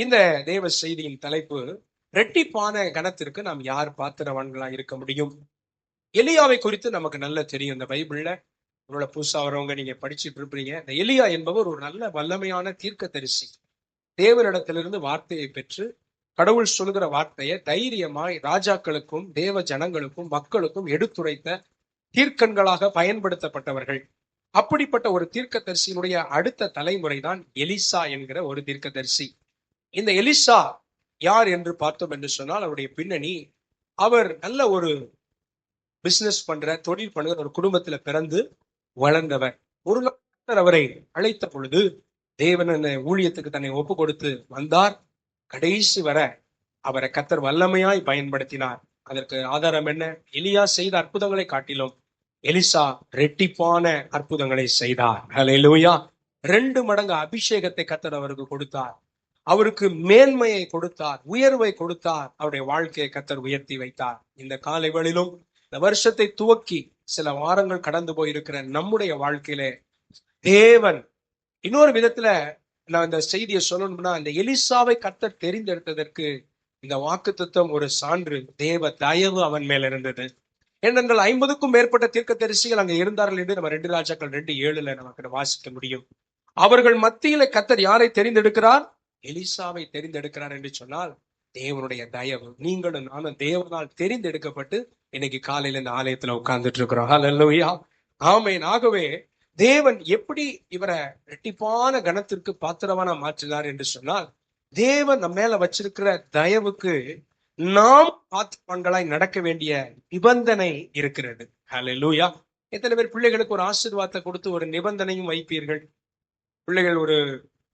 இந்த தேவ செய்தியின் தலைப்பு, இரட்டிப்பான கணத்திற்கு நாம் யார் பாத்திரவான்களா இருக்க முடியும்? எலியாவை குறித்து நமக்கு நல்லா தெரியும். இந்த பைபிள்ல உங்களோட புதுசா வரவங்க நீங்க படிச்சுட்டு இருப்பீங்க. இந்த எலியா என்பவர் ஒரு நல்ல வல்லமையான தீர்க்கதரிசி. தேவனிடத்திலிருந்து வார்த்தையை பெற்று கடவுள் சொல்லுகிற வார்த்தையை தைரியமாய் ராஜாக்களுக்கும் தேவ ஜனங்களுக்கும் மக்களுக்கும் எடுத்துரைத்த தீர்க்கன்களாக பயன்படுத்தப்பட்டவர்கள். அப்படிப்பட்ட ஒரு தீர்க்கதரிசியினுடைய அடுத்த தலைமுறை தான் எலிசா என்கிற ஒரு தீர்க்கதரிசி. இந்த எலிசா யார் என்று பார்த்தோம் என்று சொன்னால், அவருடைய பின்னணி, அவர் நல்ல ஒரு பிசினஸ் பண்ற தொழில் பண்ணுகிற ஒரு குடும்பத்துல பிறந்து வளர்ந்தவர். ஒரு நாள் அவரை அழைத்த பொழுது தேவன் ஊழியத்துக்கு தன்னை ஒப்பு கொடுத்து வந்தார். கடைசி வர அவரை கர்த்தர் வல்லமையாய் பயன்படுத்தினார். அதற்கு ஆதாரம் என்ன? எலியா செய்த அற்புதங்களை காட்டிலும் எலிசா ரெட்டிப்பான அற்புதங்களை செய்தார். ஹல்லேலூயா. 2 மடங்கு அபிஷேகத்தை கர்த்தர் அவருக்கு கொடுத்தார். அவருக்கு மேன்மையை கொடுத்தார், உயர்வை கொடுத்தார். அவருடைய வாழ்க்கையை கர்த்தர் உயர்த்தி வைத்தார். இந்த காலை வேளையிலும் இந்த வருஷத்தை துவக்கி சில வாரங்கள் கடந்து போயிருக்கிற நம்முடைய வாழ்க்கையிலே தேவன் இன்னொரு விதத்துல, நான் இந்த செய்தியை சொல்லணும்னா, இந்த எலிசாவை கர்த்தர் தெரிந்தெடுத்ததற்கு இந்த வாக்குத்தத்தம் ஒரு சான்று. தேவ தயவு அவன் மேல இருந்தது. ஏனென்றால் 50க்கும் மேற்பட்ட தீர்க்கதரிசிகள் அங்க இருந்தார்கள் என்று நம்ம 2 ராஜாக்கள் 2:7 நமக்கு வாசிக்க முடியும். அவர்கள் மத்தியில கர்த்தர் யாரை தெரிந்தெடுக்கிறார்? எலிசாவை தெரிந்தெடுக்கிறார் என்று சொன்னால் தேவனுடைய தயவு. நீங்களும் நானும் தேவனால் தெரிந்தெடுக்கப்பட்டு இன்னைக்கு காலையில இந்த ஆலயத்துல உட்கார்ந்துட்டு இருக்கிறோம். ஹல்லேலூயா, ஆமென். ஆகவே தேவன் எப்படி இவரை இரட்டிப்பான கணத்திற்கு பாத்திரவான மாற்றினார் என்று சொன்னால், தேவன் நம்ம மேல வச்சிருக்கிற தயவுக்கு நாம் பாத்திரவான்களாய் நடக்க வேண்டிய நிபந்தனை இருக்கிறது. ஹல்லேலூயா. எத்தனை பேர் பிள்ளைகளுக்கு ஒரு ஆசீர்வாதத்தை கொடுத்து ஒரு நிபந்தனையும் வைப்பீர்கள்? பிள்ளைகள் ஒரு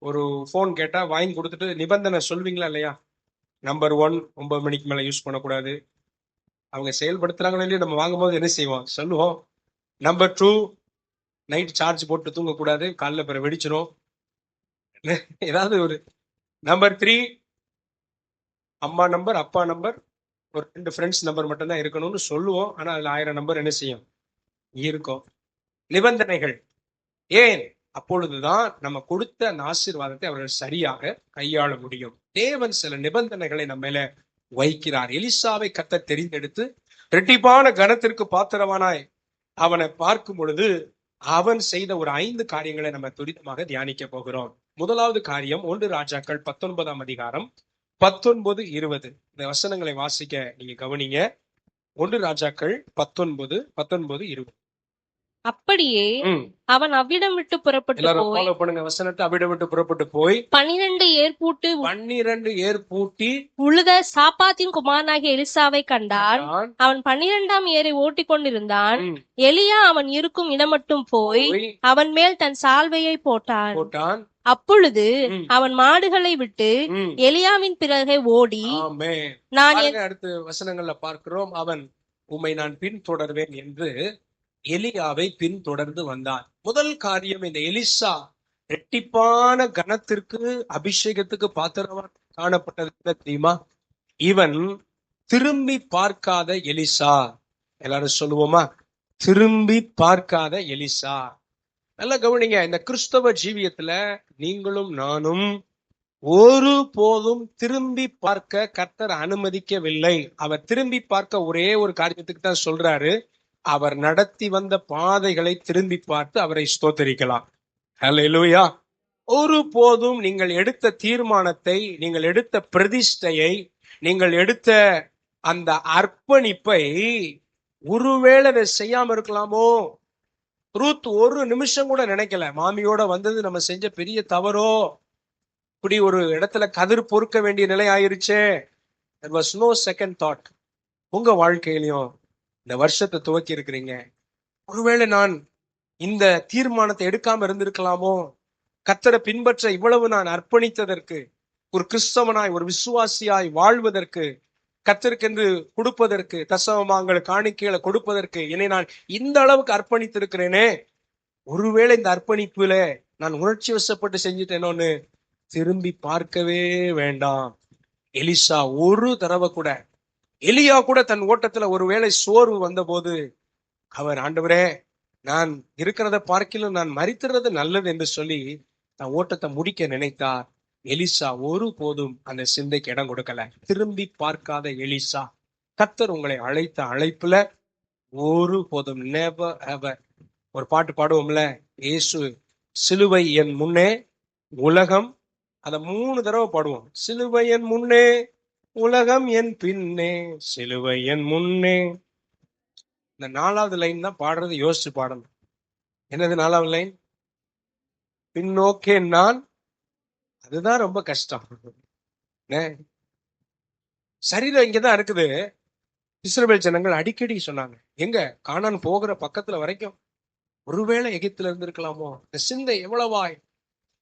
ஒரு போன் கேட்டா வாங்கி கொடுத்துட்டு நிபந்தனை சொல்வீங்களா இல்லையா? நம்பர் 1, 9 மணிக்கு மேல யூஸ் பண்ணக்கூடாது. அவங்க செயல்படுத்துறாங்களோ இல்லையோ, நம்ம வாங்கும்போது என்ன செய்வோம்? சொல்லுவோம். நம்பர் 2, நைட் சார்ஜ் போட்டு தூங்கக்கூடாது, காலைல பிற வெடிச்சிடும். ஏதாவது ஒரு நம்பர் 3, அம்மா நம்பர், அப்பா நம்பர், ஒரு 2 ஃப்ரெண்ட்ஸ் நம்பர் மட்டும்தான் இருக்கணும்னு சொல்லுவோம். ஆனா அதுல 1000 நம்பர் என்ன செய்யும்? இருக்கும். நிபந்தனைகள். ஏன்? அப்பொழுதுதான் நம்ம கொடுத்த அந்த ஆசீர்வாதத்தை அவர்கள் சரியாக கையாள முடியும். தேவன் சில நிபந்தனைகளை நம்ம மேல வைக்கிறார். எலிசாவை கர்த்தர் தெரிந்தெடுத்து இரட்டிப்பான கனத்திற்கு பாத்திரவானாய் அவனை பார்க்கும் பொழுது அவன் செய்த ஒரு 5 காரியங்களை நம்ம துரிதமாக தியானிக்க போகிறோம். முதலாவது காரியம் 1 ராஜாக்கள் 19ஆம் அதிகாரம் 19, 20. இந்த வசனங்களை வாசிக்க நீங்க கவனிங்க. 1 ராஜாக்கள் 19, 20. அப்படியே அவன் அவ்விடம் விட்டு புறப்பட்டு எல்லாரும் போய் ஃபாலோ பண்ணுங்க வசனத்தை. அவ்விடம் விட்டு புறப்பட்டு போய் 12 ஏர் பூட்டி உழுத சாப்பாத்தின் குமாரனாகிய எலிசாவை கண்டான். அவன் 12ஆம் ஏரை ஓட்டிக் கொண்டிருந்தான். எலியா அவன் இருக்கும் இடம் மட்டும் போய் அவன் மேல் தன் சால்வையை போட்டான். அப்பொழுது அவன் மாடுகளை விட்டு எலியாவின் பிறகே ஓடி, நான் அடுத்த வசனங்கள்ல பார்க்கிறோம், அவன் உம்மை நான் பின்தொடர்வேன் என்று எலியாவை பின்தொடர்ந்து வந்தான். முதல் காரியம், இந்த எலிசா இரட்டிப்பான கனத்திற்கு அபிஷேகத்துக்கு பாத்திரமாக காணப்பட்டது தெரியுமா? இவன் திரும்பி பார்க்காத எலிசா. எல்லாரும் சொல்லுவோமா? திரும்பி பார்க்காத எலிசா. நல்லா கவனிங்க. இந்த கிறிஸ்தவ ஜீவியத்துல நீங்களும் நானும் ஒரு போதும் திரும்பி பார்க்க கர்த்தர் அனுமதிக்கவில்லை. அவர் திரும்பி பார்க்க ஒரே ஒரு காரியத்துக்கு தான் சொல்றாரு. அவர் நடத்தி வந்த பாதைகளை திரும்பி பார்த்து அவரை ஸ்தோத்தரிக்கலாம். ஹல்லேலூயா. ஒரு போதும் நீங்கள் எடுத்த தீர்மானத்தை, நீங்கள் எடுத்த பிரதிஷ்டையை, நீங்கள் எடுத்த அந்த அர்ப்பணிப்பை ஒருவேளை அதை செய்யாம இருக்கலாமோ? ரூத் ஒரு நிமிஷம் கூட நினைக்கல, மாமியோட வந்தது நம்ம செஞ்ச பெரிய தவறோ, இப்படி ஒரு இடத்துல கதிர் பொறுக்க வேண்டிய நிலை ஆயிருச்சே. There was no second thought. உங்க வாழ்க்கையிலையும் இந்த வருஷத்தை துவக்கி இருக்கிறீங்க, ஒருவேளை நான் இந்த தீர்மானத்தை எடுக்காம இருந்திருக்கலாமோ? கர்த்தரை பின்பற்ற இவ்வளவு நான் அர்ப்பணித்ததற்கு, ஒரு கிறிஸ்தவனாய் ஒரு விசுவாசியாய் வாழ்வதற்கு, கர்த்தருக்கென்று கொடுப்பதற்கு, தசமபாகங்கள் காணிக்கைகளை கொடுப்பதற்கு என்னை நான் இந்த அளவுக்கு அர்ப்பணித்திருக்கிறேனே, ஒருவேளை இந்த அர்ப்பணிப்புல நான் உணர்ச்சி வசப்பட்டு செஞ்சுட்டேனோன்னு திரும்பி பார்க்கவே வேண்டாம். எலிசா ஒரு தடவை கூட, எலியா கூட தன் ஓட்டத்துல ஒருவேளை சோர்வு வந்த போது அவர், ஆண்டவரே நான் இருக்கிறத பார்க்கிலும் நான் மரித்துறது நல்லது என்று சொல்லி தன் ஓட்டத்தை முடிக்க நினைத்தார். எலிசா ஒரு போதும் அந்த சிந்தைக்கு இடம் கொடுக்கல. திரும்பி பார்க்காத எலிசா. கர்த்தர் உங்களை அழைத்த அழைப்புல ஒரு போதும் நெவர் எவர். ஒரு பாட்டு பாடுவோம்ல, இயேசு சிலுவை என் முன்னே உலகம், அத 3 தடவை பாடுவோம். சிலுவை என் முன்னே உலகம் என் பின்னே, சிலுவை என் முன்னே. இந்த 4வது லைன் தான் பாடுறது, யோசிச்சு பாடணும். என்னது 4வது லைன்? பின்னோக்கே நான். அதுதான் ரொம்ப கஷ்டம். சரீரம் இங்கதான் இருக்குது. இஸ்ரவேல் ஜனங்கள் அடிக்கடி சொன்னாங்க, எங்க கானான் போகிற பக்கத்துல வரைக்கும் ஒருவேளை எகிப்துல இருந்திருக்கலாமோ. இந்த சிந்தை எவ்வளவாய்,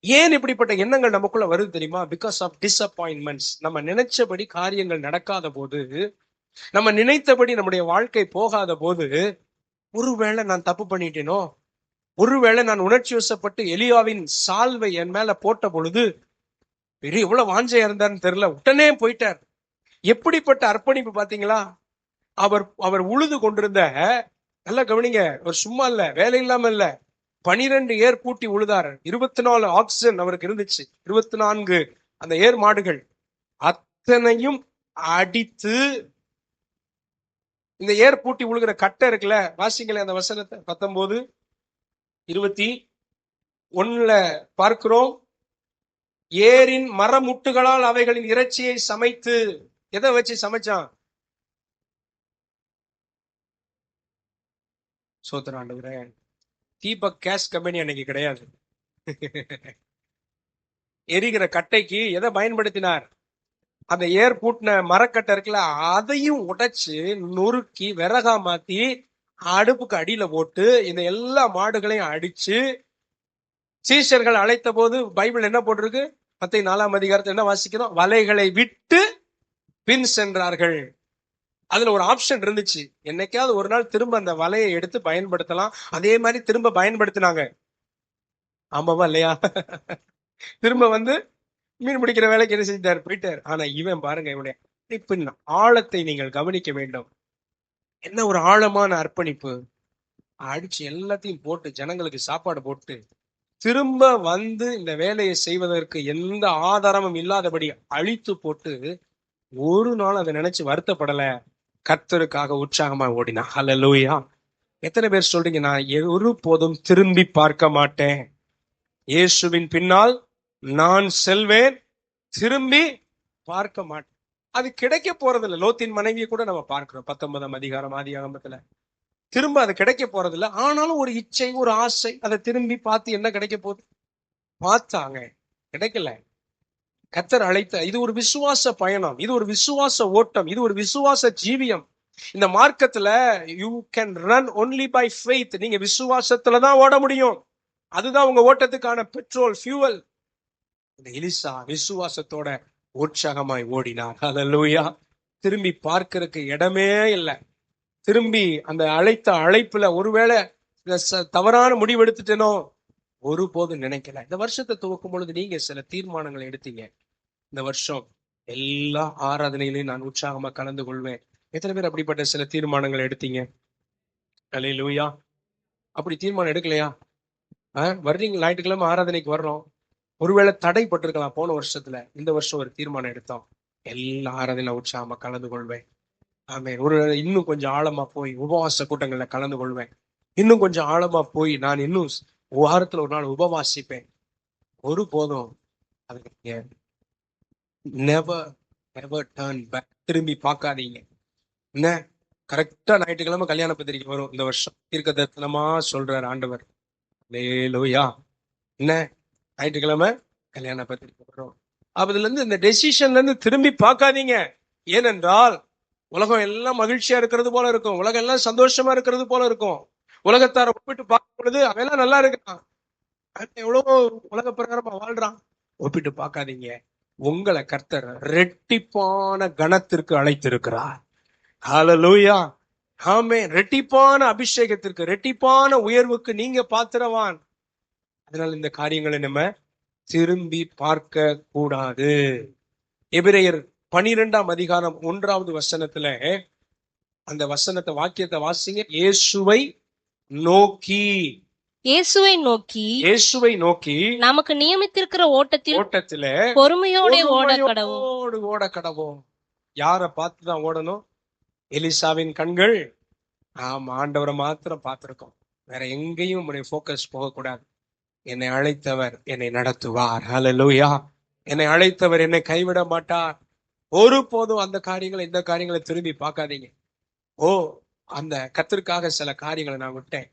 ஏன் இப்படிப்பட்ட எண்ணங்கள் நமக்குள்ள வருது தெரியுமா? Because of disappointments. நம்ம நினைச்சபடி காரியங்கள் நடக்காத போது, நம்ம நினைத்தபடி நம்முடைய வாழ்க்கை போகாத போது, ஒருவேளை நான் தப்பு பண்ணிட்டேனோ, ஒருவேளை நான் உணர்ச்சி வசப்பட்டு எலியாவின் சால்வை என் மேல போட்ட பொழுது, பெரிய எவ்வளவு வாஞ்சையா இருந்தாருன்னு தெரியல, உடனே போயிட்டார். எப்படிப்பட்ட அர்ப்பணிப்பு பாத்தீங்களா? அவர் உழுது கொண்டிருந்த, நல்லா கவனிங்க, ஒரு சும்மா இல்ல, வேலை இல்லாம இல்ல, 12 ஏர் பூட்டி உழுதார். 24 ஆக்சிஜன் அவருக்கு இருந்துச்சு. 24 அந்த ஏர் மாடுகள் அத்தனையும் அடித்து, இந்த ஏர் பூட்டி உழுகிற கட்டை இருக்குல்ல, வாசிங்களே அந்த வசனத்தை. 19:21 பார்க்கிறோம். ஏரின் மரமுட்டுகளால் அவைகளின் இறைச்சியை சமைத்து, எதை வச்சு சமைச்சான்? சோத்திரம் ஆண்டவரே. தீபக் கேஸ் கம்பெனி அன்னைக்கு கிடையாது. எரிகிற கட்டைக்கு எதை பயன்படுத்தினார்? அந்த ஏர் பூட்டின மரக்கட்டை இருக்குல்ல, அதையும் உடைச்சு நொறுக்கி விறகா மாத்தி அடுப்புக்கு அடியில போட்டு இந்த எல்லா மாடுகளையும் அடிச்சு, சீஷர்கள் அழைத்த போது பைபிள் என்ன போட்டிருக்கு? மத்தேயு 4ஆம் அதிகாரத்தை என்ன வாசிக்கிறோம்? வலைகளை விட்டு பின் சென்றார்கள். அதுல ஒரு ஆப்ஷன் இருந்துச்சு, என்னைக்காவது ஒரு நாள் திரும்ப அந்த வலையை எடுத்து பயன்படுத்தலாம். அதே மாதிரி திரும்ப பயன்படுத்தினாங்க. ஆமாவா இல்லையா? திரும்ப வந்து மீன் பிடிக்கிற வேலைக்கு என்ன செஞ்சார்? போயிட்டார். ஆனா இவன் பாருங்க, இவனுடைய அர்ப்பணிப்பின் ஆழத்தை நீங்கள் கவனிக்க வேண்டும். என்ன ஒரு ஆழமான அர்ப்பணிப்பு! அடிச்சு எல்லாத்தையும் போட்டு ஜனங்களுக்கு சாப்பாடு போட்டு திரும்ப வந்து இந்த வேலையை செய்வதற்கு எந்த ஆதாரமும் இல்லாதபடி அழித்து போட்டு, ஒரு நாள் அதை நினைச்சு வருத்தப்படல. கர்த்தருக்காக உற்சாகமா ஓடினா. ஹல்லேலூயா. எத்தனை பேர் சொல்றீங்க, நான் ஒரு போதும் திரும்பி பார்க்க மாட்டேன், இயேசுவின் பின்னால் நான் செல்வேன், திரும்பி பார்க்க மாட்டேன். அது கிடைக்க போறது இல்லை. லோத்தின் மனைவியை கூட நம்ம பார்க்கிறோம் 19ஆம் அதிகாரம் ஆதியாகமத்துல. திரும்ப அது கிடைக்க போறது இல்லை. ஆனாலும் ஒரு இச்சை, ஒரு ஆசை, அதை திரும்பி பார்த்து என்ன கிடைக்க போகுது? பார்த்தாங்க, கிடைக்கல. கர்த்தர் அழைத்த, இது ஒரு விசுவாச பயணம், இது ஒரு விசுவாச ஓட்டம், இது ஒரு விசுவாச ஜீவியம். இந்த மார்க்கத்துல you can run only by faith. நீங்க விசுவாசத்துலதான் ஓட முடியும். அதுதான் உங்க ஓட்டத்துக்கான பெட்ரோல், ஃபியூவல். இந்த எலிசா விசுவாசத்தோட உற்சாகமாய் ஓடினார். ஹல்லேலூயா. திரும்பி பார்க்கறதுக்கு இடமே இல்லை. திரும்பி அந்த அழைத்த அழைப்புல ஒருவேளை தவறான முடிவு எடுத்துட்டேனோ, ஒருபோதும் நினைக்கல. இந்த வருஷத்தை துவக்கும் பொழுது நீங்க சில தீர்மானங்களை எடுத்தீங்க. இந்த வருஷம் எல்லா ஆராதனையிலையும் நான் உற்சாகமா கலந்து கொள்வேன். எத்தனை பேர் அப்படிப்பட்ட சில தீர்மானங்களை எடுத்தீங்க? அல்லேலூயா. அப்படி தீர்மானம் எடுக்கலையா? வர்றீங்க, ஞாயிற்றுக்கிழமை ஆராதனைக்கு வர்றோம். ஒருவேளை தடைப்பட்டிருக்கலாம் போன வருஷத்துல. இந்த வருஷம் ஒரு தீர்மானம் எடுத்தோம், எல்லா ஆராதனையில உற்சாகமா கலந்து கொள்வேன். ஆமென். இன்னும் கொஞ்சம் ஆழமா போய் உபவாச கூட்டங்கள்ல கலந்து கொள்வேன். இன்னும் கொஞ்சம் ஆழமா போய் நான் இன்னும் வாரத்துல ஒரு நாள் உபவாசிப்பேன். ஒரு போதும் அதுக்கு நெவர் எவர் டர்ன் பேக். திரும்பி பார்க்காதீங்க. என்ன, கரெக்டா ஞாயிற்றுக்கிழமை கல்யாண பத்திரிக்கை வரும். இந்த வருஷம் தீர்க்கதரிசனமா சொல்றார் ஆண்டவர். அல்லேலூயா. என்ன, ஞாயிற்றுக்கிழமை கல்யாண பத்திரிக்கை வரும். அதுல இருந்து இந்த டெசிஷன்ல இருந்து திரும்பி பார்க்காதீங்க. ஏனென்றால் உலகம் எல்லாம் மகிழ்ச்சியா இருக்கிறது போல இருக்கும், உலகம் எல்லாம் சந்தோஷமா இருக்கிறது போல இருக்கும். உலகத்தார ஒப்பிட்டு பார்க்கும் பொழுது அவெல்லாம் நல்லா இருக்கான், எவ்வளவு உலக பிரகாரமா வாழ்றான். ஒப்பிட்டு பார்க்காதீங்க. உங்களை கர்த்தர் ரெட்டிப்பான கணத்திற்கு அழைத்திருக்கிறார். ஹல்லேலூயா. ஆமென். ரெட்டிப்பான அபிஷேகத்திற்கு, ரெட்டிப்பான உயர்வுக்கு நீங்க பாத்திரவான். அதனால இந்த காரியங்களை நம்ம திரும்பி பார்க்க கூடாது. எபிரேயர் 12ஆம் அதிகாரம் 1வது வசனத்துல அந்த வசனத்தை, வாக்கியத்தை வாசிங்க. இயேசுவை நோக்கி இயேசுவை நோக்கி நமக்கு நியமித்திருக்கிற ஓட்டத்திலே பொறுமையோடு ஓட கடவோம். யார பார்த்துதான் ஓடணும்? எலிசாவின் கண்கள் ஆண்டவரை மாத்திரம் பார்த்திருக்கோம். வேற எங்கேயும் உங்களுடைய போக்கஸ் போகக்கூடாது. என்னை அழைத்தவர் என்னை நடத்துவார். ஹல்லேலூயா. என்னை அழைத்தவர் என்னை கைவிட மாட்டார். ஒருபோதும் அந்த காரியங்களை இந்த காரியங்களை திரும்பி பார்க்காதீங்க. அந்த கர்த்தருக்காக சில காரியங்களை நான் விட்டேன்,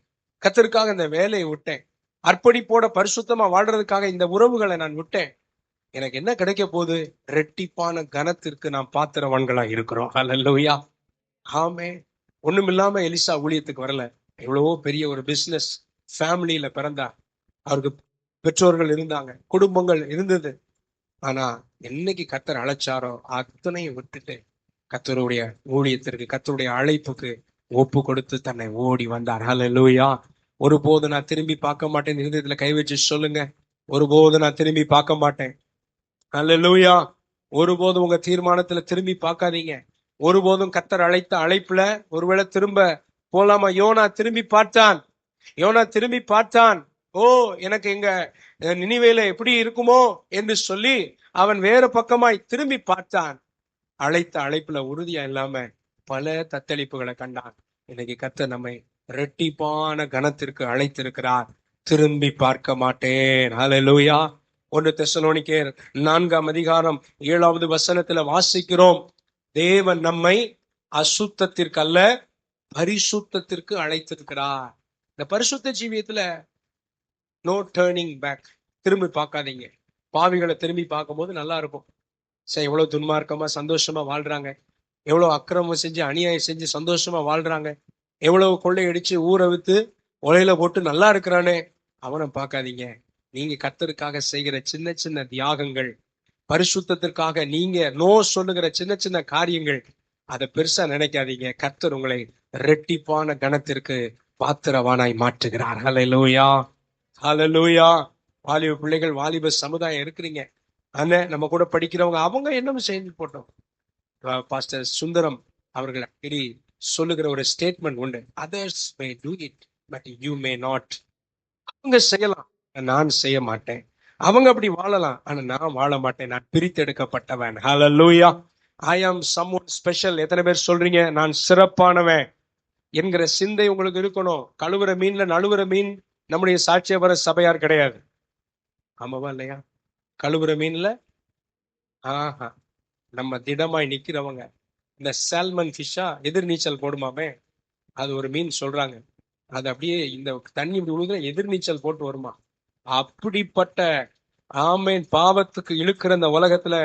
கர்த்தருக்காக இந்த வேலையை விட்டேன், அர்ப்பணிப்போட பரிசுத்தமா வாழ்றதுக்காக இந்த உறவுகளை நான் விட்டேன். எனக்கு என்ன கிடைக்க போகுது? ரெட்டிப்பான கனத்திற்கு நாம் பாத்திரவான்களா இருக்கிறோம். ஹல்லேலூயா. ஆமே. ஒண்ணுமில்லாம எலிசா ஊழியத்துக்கு வரல. எவ்வளவோ பெரிய ஒரு பிசினஸ் ஃபேமிலியில பிறந்தார். அவருக்கு பெற்றோர்கள் இருந்தாங்க, குடும்பங்கள் இருந்தது. ஆனா என்னைக்கு கர்த்தர் அழைச்சாரோ அத்தனையும் விட்டுட்டு கர்த்தருடைய ஊழியத்திற்கு, கர்த்தருடைய அழைப்புக்கு ஒப்பு கொடுத்து தன்னை ஓடி வந்தார். ஹல்லேலூயா. ஒருபோது நான் திரும்பி பார்க்க மாட்டேன். இருதயத்துல கை வச்சு சொல்லுங்க, ஒருபோது நான் திரும்பி பார்க்க மாட்டேன். ஹல்லேலூயா. ஒருபோதும் உங்க தீர்மானத்துல திரும்பி பார்க்காதீங்க. ஒருபோதும் கர்த்தர் அழைத்த அழைப்புல ஒருவேளை திரும்ப போலாமா? யோனா திரும்பி பார்த்தான். எனக்கு எங்க நினிவேல எப்படி இருக்குமோ என்று சொல்லி அவன் வேற பக்கமாய் திரும்பி பார்த்தான். அழைத்த அழைப்புல உறுதியா இல்லாம பல தத்தளிப்புகளை கண்டான். இன்னைக்கு கர்த்தர் நம்மை ரெட்டிப்பான கனத்திற்கு அழைத்திருக்கிறார். திரும்பி பார்க்க மாட்டேன். ஹல்லேலூயா. 1 தெசலோனிக்கேயர் 4:7 வாசிக்கிறோம், தேவன் நம்மை அசுத்தத்திற்கு அல்ல பரிசுத்தத்திற்கு அழைத்திருக்கிறார். இந்த பரிசுத்த ஜீவியத்துல நோ டர்னிங் பேக். திரும்பி பார்க்காதீங்க. பாவிகளை திரும்பி பார்க்கும்போது நல்லா இருக்கும். சரி, எவ்வளவு துன்மார்க்கமா சந்தோஷமா வாழ்றாங்க, எவ்வளவு அக்கிரமம் செஞ்சு அநியாயம் செஞ்சு சந்தோஷமா வாழ்றாங்க, எவ்வளவு கொள்ளையடிச்சு ஊரை வித்து உலையில போட்டு நல்லா இருக்கிறானே, அவனை பார்க்காதீங்க. நீங்க கர்த்தருக்காக செய்கிற சின்ன சின்ன தியாகங்கள், பரிசுத்தத்திற்காக நீங்க நோ சொல்லுகிற சின்ன சின்ன காரியங்கள், அதை பெருசா நினைக்காதீங்க. கர்த்தர் உங்களை ரெட்டிப்பான கனத்திற்கு பாத்திரவானாய் மாற்றுகிறார். ஹல்லேலூயா. ஹல்லேலூயா. வாலிப பிள்ளைகள், வாலிப சமுதாயம் இருக்கிறீங்க. நம்ம கூட படிக்கிறவங்க அவங்க என்ன செய்து போட்டோம். பாஸ்டர் சுந்தரம் அவர்கள் அடிக்கடி சொல்லுகிற ஒரு ஸ்டேட்மெண்ட் உண்டு, others May do it but you may not. அவங்க செய்யலாம், நான் செய்ய மாட்டேன். அவங்க அப்படி வாழலாம், ஆனா நான் வாழ மாட்டேன். நான் பிரித்தெடுக்கப்பட்டவன். ஹல்லேலூயா. ஐ ஆம் சம்ஒன் ஸ்பெஷல். எத்தனை பேர் சொல்றீங்க நான் சிறப்பானவன் என்கிற சிந்தை உங்களுக்கு இருக்கணும். கழுவுற மீன்ல நழுவுற மீன் நம்முடைய சாட்சியபர சபையார் கிடையாது. ஆமாவா இல்லையா? கழுவுற மீன்ல நம்ம திடமாய் நிக்கிறவங்க. இந்த சால்மன் ஃபிஷ்ஷா எதிர்நீச்சல் போடுமாமே, அது ஒரு மீன் சொல்றாங்க, அது அப்படியே இந்த தண்ணி இப்படி விழுகுற எதிர்நீச்சல் போட்டு வருமா. அப்படிப்பட்ட ஆமேன் பாவத்துக்கு இழுக்கிற இந்த உலகத்துல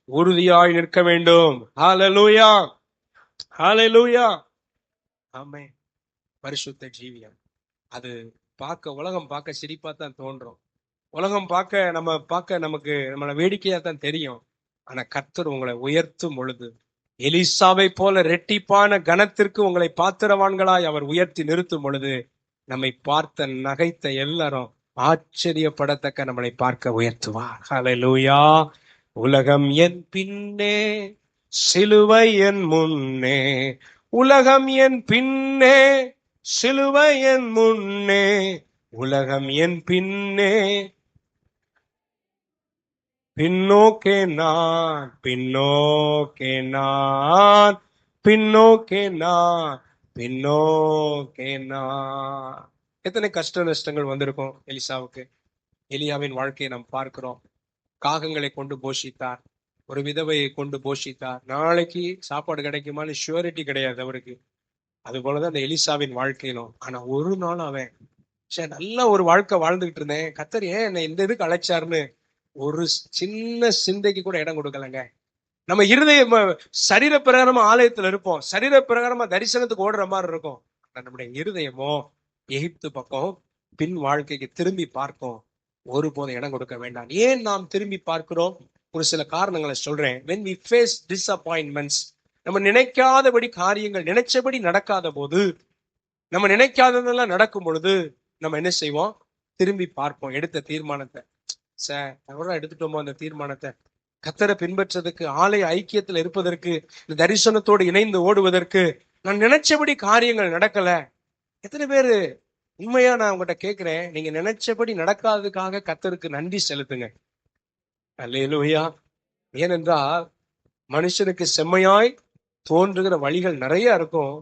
உறுதியாய் நிற்க வேண்டும். ஹல்லேலூயா. ஹல்லேலூயா. ஆமென். பரிசுத்த ஜீவியம் அது உலகம் பார்க்க சிரிப்பா தான் தோன்றும். உலகம் நமக்கு நம்மள வேடிக்கையா தான் தெரியும். ஆனா கர்த்தர் உங்களை உயர்த்தும் பொழுது எலிசாவை போல ரெட்டிப்பான கனத்திற்கு உங்களை பாத்திரவான்களாய் அவர் உயர்த்தி நிறுத்தும் பொழுது நம்மை பார்த்த நகைத்த எல்லாரும் ஆச்சரியப்படத்தக்க நம்மளை பார்க்க உயர்த்துவார். ஹல்லேலூயா. உலகம் என் பின்னே சிலுவை என் முன்னே, உலகம் என் பின்னே சிலுவை என் முன்னே, உலகம் என் பின்னே பின்னோக்கே நான் பின்னோக்கே நான் பின்னோக்கே நான் பின்னோக்கே நான். எத்தனை கஷ்ட நஷ்டங்கள் வந்திருக்கும் எலிசாவுக்கு. எலியாவின் வாழ்க்கையை நாம் பார்க்கிறோம். காகங்களை கொண்டு போஷித்தார், ஒரு விதவையை கொண்டு போஷித்தார். நாளைக்கு சாப்பாடு கிடைக்குமான்னு ஷூரிட்டி கிடையாது அவருக்கு. அது போலதான் அந்த எலிசாவின் வாழ்க்கையிலும். ஆனா ஒரு நாள் அவன் நல்ல ஒரு வாழ்க்கை வாழ்ந்துகிட்டு இருந்தேன், கர்த்தர் ஏன் என்னை இந்த இதுக்கு அழைச்சாருன்னு ஒரு சின்ன சிந்தைக்கு கூட இடம் கொடுக்கலங்க. நம்ம இருதயம் சரீர பிரகாரமா ஆலயத்துல இருப்போம், சரீர பிரகாரமா தரிசனத்துக்கு ஓடுற மாதிரி இருக்கும். நம்முடைய இருதயமோ எகிப்து பக்கம் பின் வாழ்க்கைக்கு திரும்பி பார்க்கும். ஒருபோதும் இடம் கொடுக்க வேண்டாம். ஏன் நாம் திரும்பி பார்க்கிறோம்? ஒரு சில காரணங்களை சொல்றேன். when we face disappointments, நம்ம நினைக்காதபடி காரியங்கள் நினைச்சபடி நடக்காத போது, நம்ம நினைக்காததெல்லாம் நடக்கும் பொழுது நம்ம என்ன செய்வோம்? திரும்பி பார்ப்போம். எடுத்த தீர்மானத்தை, எடுத்துட்டோமோ அந்த தீர்மானத்தை, கர்த்தரை பின்பற்றதுக்கு, ஆலய ஐக்கியத்துல இருப்பதற்கு, இந்த தரிசனத்தோடு இணைந்து ஓடுவதற்கு நான் நினைச்சபடி காரியங்கள் நடக்கல. எத்தனை பேரு உண்மையா நான் உங்ககிட்ட கேட்கிறேன், நீங்க நினைச்சபடி நடக்காததுக்காக கர்த்தருக்கு நன்றி செலுத்துங்க. அல்லேலூயா. ஏனென்றால் மனுஷனுக்கு செம்மையாய் தோன்றுகிற வழிகள் நிறைய இருக்கும்,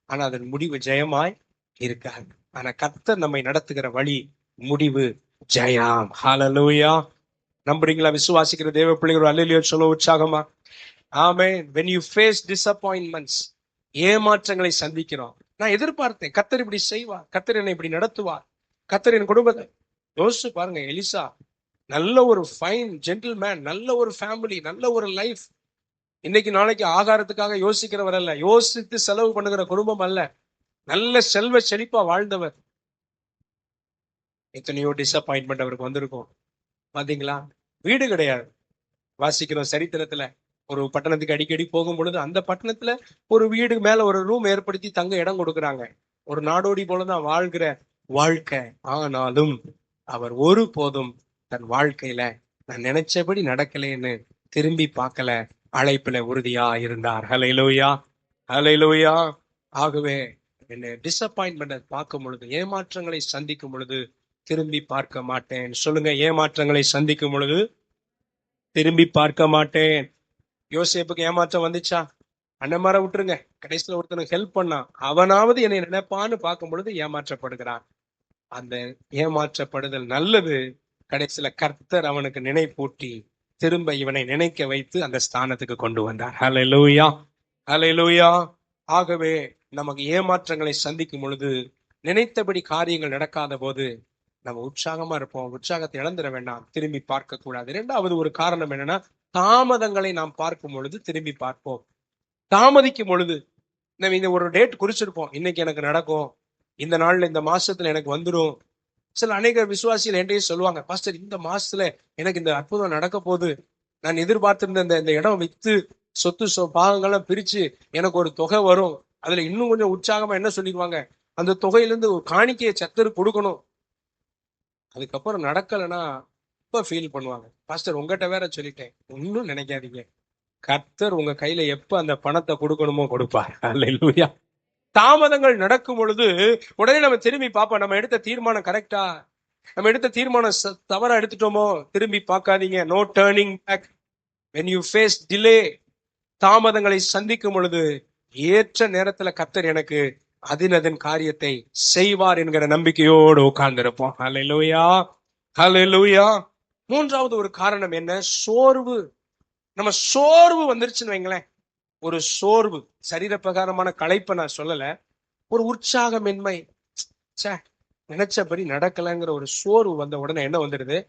ஆனா அதன் முடிவு ஜெயமாய் இருக்காது. ஆனா கர்த்தர் நம்மை நடத்துகிற வழி முடிவு ஜெயம். ஹalleluya. நம்புறீங்களா? விசுவாசிக்கிற தேவ பிள்ளைகள் அல்லேலூயா சொல்ல உற்சாகமா. ஆமென். when you face disappointments, ஏமாற்றங்களை சந்திக்கிறோம். நான் எதிர்பார்த்தேன் கர்த்தர் இப்படி செய்வார், கர்த்தர் என்னை இப்படி நடத்துவார், கர்த்தர் என் குடும்பத்தை. யோசிச்சு பாருங்க, எலிசா நல்ல ஒரு ஃபைன் ஜென்டில்மேன், நல்ல ஒரு ஃபேமிலி, நல்ல ஒரு லைஃப். இன்னைக்கு நாளைக்கு ஆகாரத்துக்காக யோசிக்கிறவர் அல்ல, யோசித்து செலவு பண்ணுகிற குடும்பம் அல்ல, நல்ல செல்வ செழிப்பா வாழ்ந்தவர். எத்தனையோ டிசப்பாயின்மெண்ட் அவருக்கு வந்திருக்கும். பாத்தீங்களா? வீடு கிடையாது. வாசிக்கிறோம் சரித்திரத்துல, ஒரு பட்டணத்துக்கு அடிக்கடி போகும் பொழுது அந்த பட்டணத்துல ஒரு வீடு மேல ஒரு ரூம் ஏற்படுத்தி தங்க இடம் கொடுக்குறாங்க. ஒரு நாடோடி போலதான் வாழ்கிற வாழ்க்கை. ஆனாலும் அவர் ஒருபோதும் தன் வாழ்க்கையில நான் நினைச்சபடி நடக்கலைன்னு திரும்பி பார்க்கல, அழைப்புல உறுதியா இருந்தார். ஹல்லேலூயா, ஹல்லேலூயா. ஆகவே என்ன டிசப்பாயின்மெண்ட் பார்க்கும் பொழுது, ஏமாற்றங்களை சந்திக்கும் பொழுது திரும்பி பார்க்க மாட்டேன். சொல்லுங்க, ஏமாற்றங்களை சந்திக்கும் பொழுது திரும்பி பார்க்க மாட்டேன். யோசேப்புக்கு ஏமாற்றம் வந்துச்சா? அண்ணமார விட்டுருங்க, கடைசியில ஒருத்தனுக்கு ஹெல்ப் பண்ணான், அவனாவது என்னை நினைப்பான்னு பார்க்கும் பொழுது ஏமாற்றப்படுகிறான். அந்த ஏமாற்றப்படுதல் நல்லது. கடைசியில கர்த்தர் அவனுக்கு நினைப்பூட்டி திரும்ப இவனை நினைக்க வைத்து அந்த ஸ்தானத்துக்கு கொண்டு வந்தார். ஹல்லேலூயா, ஹல்லேலூயா. ஆகவே நமக்கு ஏமாற்றங்களை சந்திக்கும் பொழுது, நினைத்தபடி காரியங்கள் நடக்காத போது நம்ம உற்சாகமா இருப்போம். உற்சாகத்தை இழந்துட வேண்டாம், திரும்பி பார்க்க கூடாது. இரண்டாவது ஒரு காரணம் என்னன்னா, தாமதங்களை நாம் பார்க்கும் பொழுது திரும்பி பார்ப்போம். தாமதிக்கும் பொழுது நம்ம இந்த ஒரு டேட் குறிச்சிருப்போம், இன்னைக்கு எனக்கு நடக்கும், இந்த நாள்ல இந்த மாசத்துல எனக்கு வந்துடும். சில அநேக விசுவாசிகள் என்கிட்டயே சொல்லுவாங்க, பாஸ்டர் இந்த மாசத்துல எனக்கு இந்த அற்புதம் நடக்க போகுது, நான் எதிர்பார்த்திருந்த இந்த இடம் வித்து சொத்து பாகங்கள்லாம் பிரிச்சு எனக்கு ஒரு தொகை வரும். அதுல இன்னும் கொஞ்சம் உற்சாகமா என்ன சொல்லிடுவாங்க, அந்த தொகையிலிருந்து ஒரு காணிக்கையை சத்தருக்கு கொடுக்கணும். அதுக்கப்புறம் நடக்கலைன்னா இப்ப ஃபீல் பண்ணுவாங்க, பாஸ்டர் உங்ககிட்ட வேற சொல்லிட்டேன். ஒன்னும் நினைக்காதீங்க, கர்த்தர் உங்க கையில எப்ப அந்த பணத்தை கொடுக்கணுமோ கொடுப்பார். அல்லேலூயா. தாமதங்கள் நடக்கும் பொழுது உடனே நம்ம திரும்பி பார்ப்போம், நம்ம எடுத்த தீர்மானம் கரெக்டா, நம்ம எடுத்த தீர்மானம் தவறா எடுத்துட்டோமோ? திரும்பி பார்க்காதீங்க. No turning back. when you face delay, தாமதங்களை சந்திக்கும் பொழுது ஏற்ற நேரத்துல கர்த்தர் எனக்கு அதன் காரியத்தை செய்வார் என்கிற நம்பிக்கையோடு உட்கார்ந்திருப்போம். ஹல்லேலூயா, ஹல்லேலூயா. மூன்றாவது ஒரு காரணம் என்ன? சோர்வு. நம்ம சோர்வு வந்துருச்சுன்னு வைங்களேன், ஒரு சோர்வு, சரீர பிரகாரமான களைப்பை நான் சொல்லல, ஒரு உற்சாகமின்மை, நினைச்சபடி நடக்கலைங்கிற ஒரு சோர்வு வந்த உடனே என்ன வந்துடுது?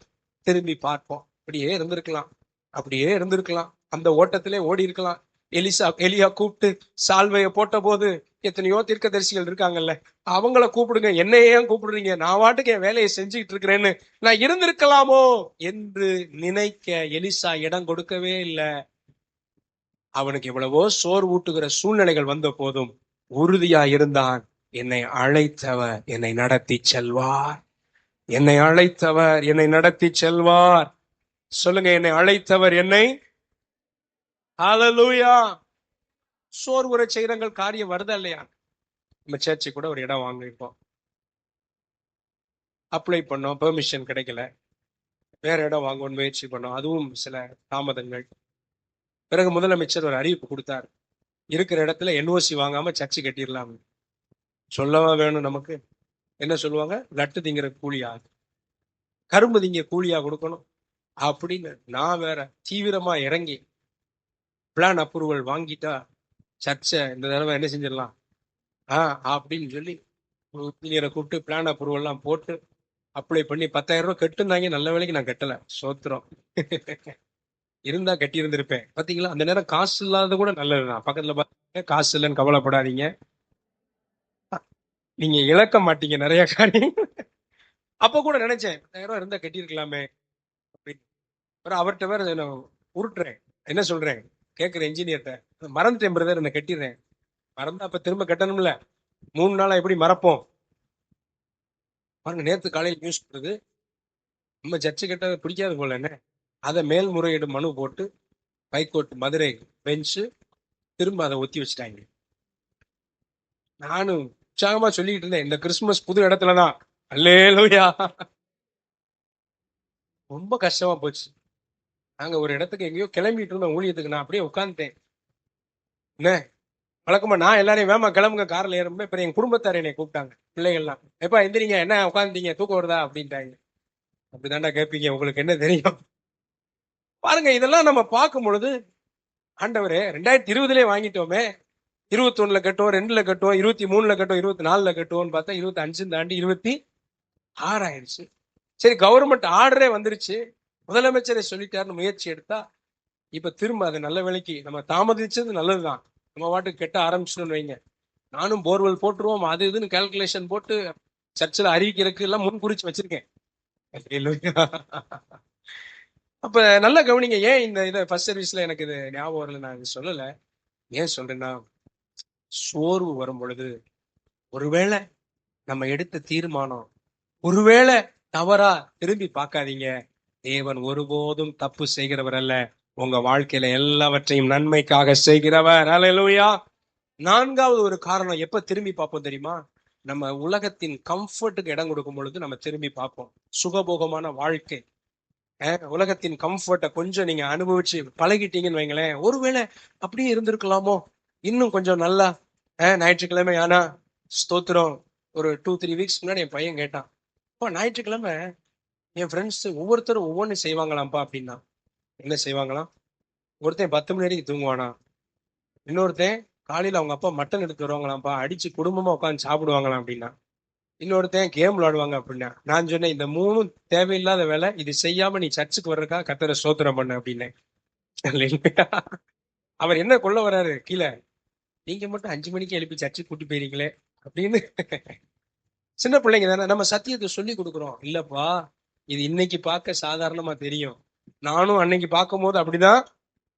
திரும்பி பார்ப்போம். அப்படியே இருந்திருக்கலாம், அப்படியே இருந்திருக்கலாம், அந்த ஓட்டத்திலே ஓடி இருக்கலாம். எலியா கூப்பிட்டு சால்வையை போட்ட போது எத்தனையோ தீர்க்கதரிசிகள் இருக்காங்கல்ல, அவங்கள கூப்பிடுங்க, என்னையே ஏன் கூப்பிடுறீங்க, நான் வாட்டுக்கு என் வேலையை செஞ்சுக்கிட்டு இருக்கிறேன்னு நான் இருந்திருக்கலாமோ என்று நினைக்க எலிசா இடம் கொடுக்கவே இல்லை. அவனுக்கு எவ்வளவோ சோர் ஊட்டுகிற சூழ்நிலைகள் வந்த போதும் உறுதியா இருந்தான். என்னை அழைத்தவர் என்னை நடத்தி செல்வார், என்னை அழைத்தவர் என்னை நடத்தி செல்வார். சொல்லுங்க, என்னை அழைத்தவர் என்னை. ஹல்லேலூயா. சோர்வுற செய்கிறங்கள் காரியம் வருதா இல்லையா? நம்ம சர்ச்சை கூட ஒரு இடம் வாங்கிப்போம், அப்ளை பண்ணோம், பெர்மிஷன் கிடைக்கல, வேற இடம் வாங்கணும்னு முயற்சி பண்ணோம், அதுவும் சில தாமதங்கள். பிறகு முதலமைச்சர் ஒரு அறிவிப்பு கொடுத்தார், இருக்கிற இடத்துல என்ஓசி வாங்காம சர்ச்சு கட்டிடலாம். சொல்லவா வேணும் நமக்கு? என்ன சொல்லுவாங்க? லட்டு திங்கிற கூலியா, கரும்பு திங்க கூலியா கொடுக்கணும் அப்படின்னு நான் வேற தீவிரமா இறங்கி பிளான் அப்ரூவல் வாங்கிட்டா சர்ச்சை இந்த தடவை என்ன செஞ்சிடலாம் அப்படின்னு சொல்லி இன்ஜினியரை கூப்பிட்டு பிளான் அப்ரூவல்லாம் போட்டு அப்ளை பண்ணி 10,000 ரூபாய் கட்டுனாங்க. நல்ல வேலைக்கு நான் கட்டல, சோத்திரம். இருந்தா கட்டி இருந்திருப்பேன். பாத்தீங்களா, அந்த நேரம் காசு இல்லாத கூட நல்லதுதான். பக்கத்துல பாத்தீங்க, காசு இல்லைன்னு கவலைப்படாதீங்க, நீங்க இழக்க மாட்டீங்க நிறைய காரியம். அப்ப கூட நினைச்சேன் 10,000 ரூபாய் இருந்தா கட்டியிருக்கலாமே அப்படின்னு. அவர்கிட்ட வேற நான் உருட்டுறேன், என்ன சொல்றேன், கேட்கிற இன்ஜினியர்கிட்ட, மறந்துட்டேன் பிரதர், என்ன கட்டிடுறேன். மறந்தா அப்ப திரும்ப கட்டணும்ல, 3 நாளா எப்படி மறப்போம் பாருங்க. நேற்று காலையில் நியூஸ் கொடுது, நம்ம சர்ச்சை கட்ட பிடிக்காது போல என்ன, அதை மேல்முறையீடு மனு போட்டு ஹைகோர்ட் மதுரை பெஞ்சு திரும்ப அதை ஒத்தி வச்சுட்டாங்க. நானும் உற்சாகமா சொல்லிக்கிட்டு இருந்தேன், இந்த கிறிஸ்துமஸ் புது இடத்துலதான் அல்லேலூயா. ரொம்ப கஷ்டமா போச்சு. நாங்க ஒரு இடத்துக்கு எங்கேயோ கிளம்பிட்டு இருந்தோம் ஊழியத்துக்கு. நான் அப்படியே உட்கார்ந்துட்டேன். என்ன வழக்கமா நான் எல்லாரையும் வேமா கிளம்புங்க கார்ல ஏறும்போது இப்ப எங்க குடும்பத்தார் என்னை கூப்பிட்டாங்க. பிள்ளைகள்லாம் எப்ப எந்திரிங்க, என்ன உட்காந்துட்டீங்க, தூக்கம் வருதா அப்படின்ட்டாங்க. அப்படிதான்டா கேட்பீங்க, உங்களுக்கு என்ன தெரியும். பாருங்க, இதெல்லாம் நம்ம பார்க்கும் பொழுது ஆண்டவரே 2020 வாங்கிட்டோமே, 21ல கட்டுவோம், 2ல கட்டுவோம், 23ல கட்டுவோம், 24ல கட்டுவோம்னு பார்த்தா 25 தாண்டி 26 ஆயிடுச்சு. சரி, கவர்மெண்ட் ஆர்டரே வந்துருச்சு, முதலமைச்சரை சொல்லிட்டாருன்னு முயற்சி எடுத்தா இப்ப திரும்ப அது நல்ல வேலைக்கு நம்ம தாமதிச்சது நல்லதுதான். நம்ம வாட்டுக்கு கெட்ட ஆரம்பிச்சிடணும் வைங்க. நானும் போர்வெல் போட்டுருவோம் அது இதுன்னு கால்குலேஷன் போட்டு சர்ச்சில் அறிவிக்கிறதுக்கு எல்லாம் முன் குறிச்சு வச்சிருக்கேன். அப்ப நல்ல கவனிங்க. ஏன் இந்த இதை ஃபர்ஸ்ட் சர்வீஸ்ல எனக்கு இது ஞாபகம் வரல, நான் இது சொல்லல. ஏன் சொல்றேன்னா, சோர்வு வரும் பொழுது ஒருவேளை நம்ம எடுத்த தீர்மானம் ஒருவேளை தவறா திரும்பி பார்க்காதீங்க. தேவன் ஒருபோதும் தப்பு செய்கிறவர் அல்ல. உங்க வாழ்க்கையில எல்லாவற்றையும் நன்மைக்காக செய்கிறவர். அல்லேலூயா. 4வது ஒரு காரணம் எப்ப திரும்பி பார்ப்போம் தெரியுமா? நம்ம உலகத்தின் கம்ஃபர்ட்டுக்கு இடம் கொடுக்கும் பொழுது நம்ம திரும்பி பார்ப்போம். சுகபோகமான வாழ்க்கை, உலகத்தின் கம்ஃபர்ட்டை கொஞ்சம் நீங்க அனுபவிச்சு பழகிட்டீங்கன்னு வைங்களேன், ஒருவேளை அப்படியே இருந்திருக்கலாமோ, இன்னும் கொஞ்சம் நல்லா. ஞாயிற்றுக்கிழமை ஆனா ஸ்தோத்திரம், ஒரு 2-3 வீக்ஸ் முன்னாடி என் பையன் கேட்டான், அப்பா ஞாயிற்றுக்கிழமை என் ஃப்ரெண்ட்ஸ் ஒவ்வொருத்தரும் ஒவ்வொன்று செய்வாங்களாம்ப்பா அப்படின்னா. என்ன செய்வாங்களாம்? ஒருத்தன் 10 மணி வரைக்கும் தூங்குவானா, இன்னொருத்தன் காலையில அவங்க அப்பா மட்டன் எடுத்து வருவாங்களாம்ப்பா, அடிச்சு குடும்பமா உட்காந்து சாப்பிடுவாங்களாம் அப்படின்னா. இன்னொருத்தன் கேம் விளையாடுவாங்க அப்படின்னா. நான் சொன்னேன், இந்த 3 தேவையில்லாத வேலை, இது செய்யாம நீ சர்ச்சுக்கு வர்றதுக்கா கர்த்தரை ஸ்தோத்திரம் பண்ண அப்படின்னேன். அவர் என்ன கொள்ள வர்றாரு கீழே, நீங்க மட்டும் 5 மணிக்கு எழுப்பி சர்ச்சுக்கு கூட்டி போயிருக்கீங்களே அப்படின்னு. சின்ன பிள்ளைங்க தானே, நம்ம சத்தியத்தை சொல்லி கொடுக்குறோம். இல்லப்பா, இது இன்னைக்கு பார்க்க சாதாரணமா தெரியும், நானும் அன்னைக்கு பார்க்கும் போது அப்படிதான்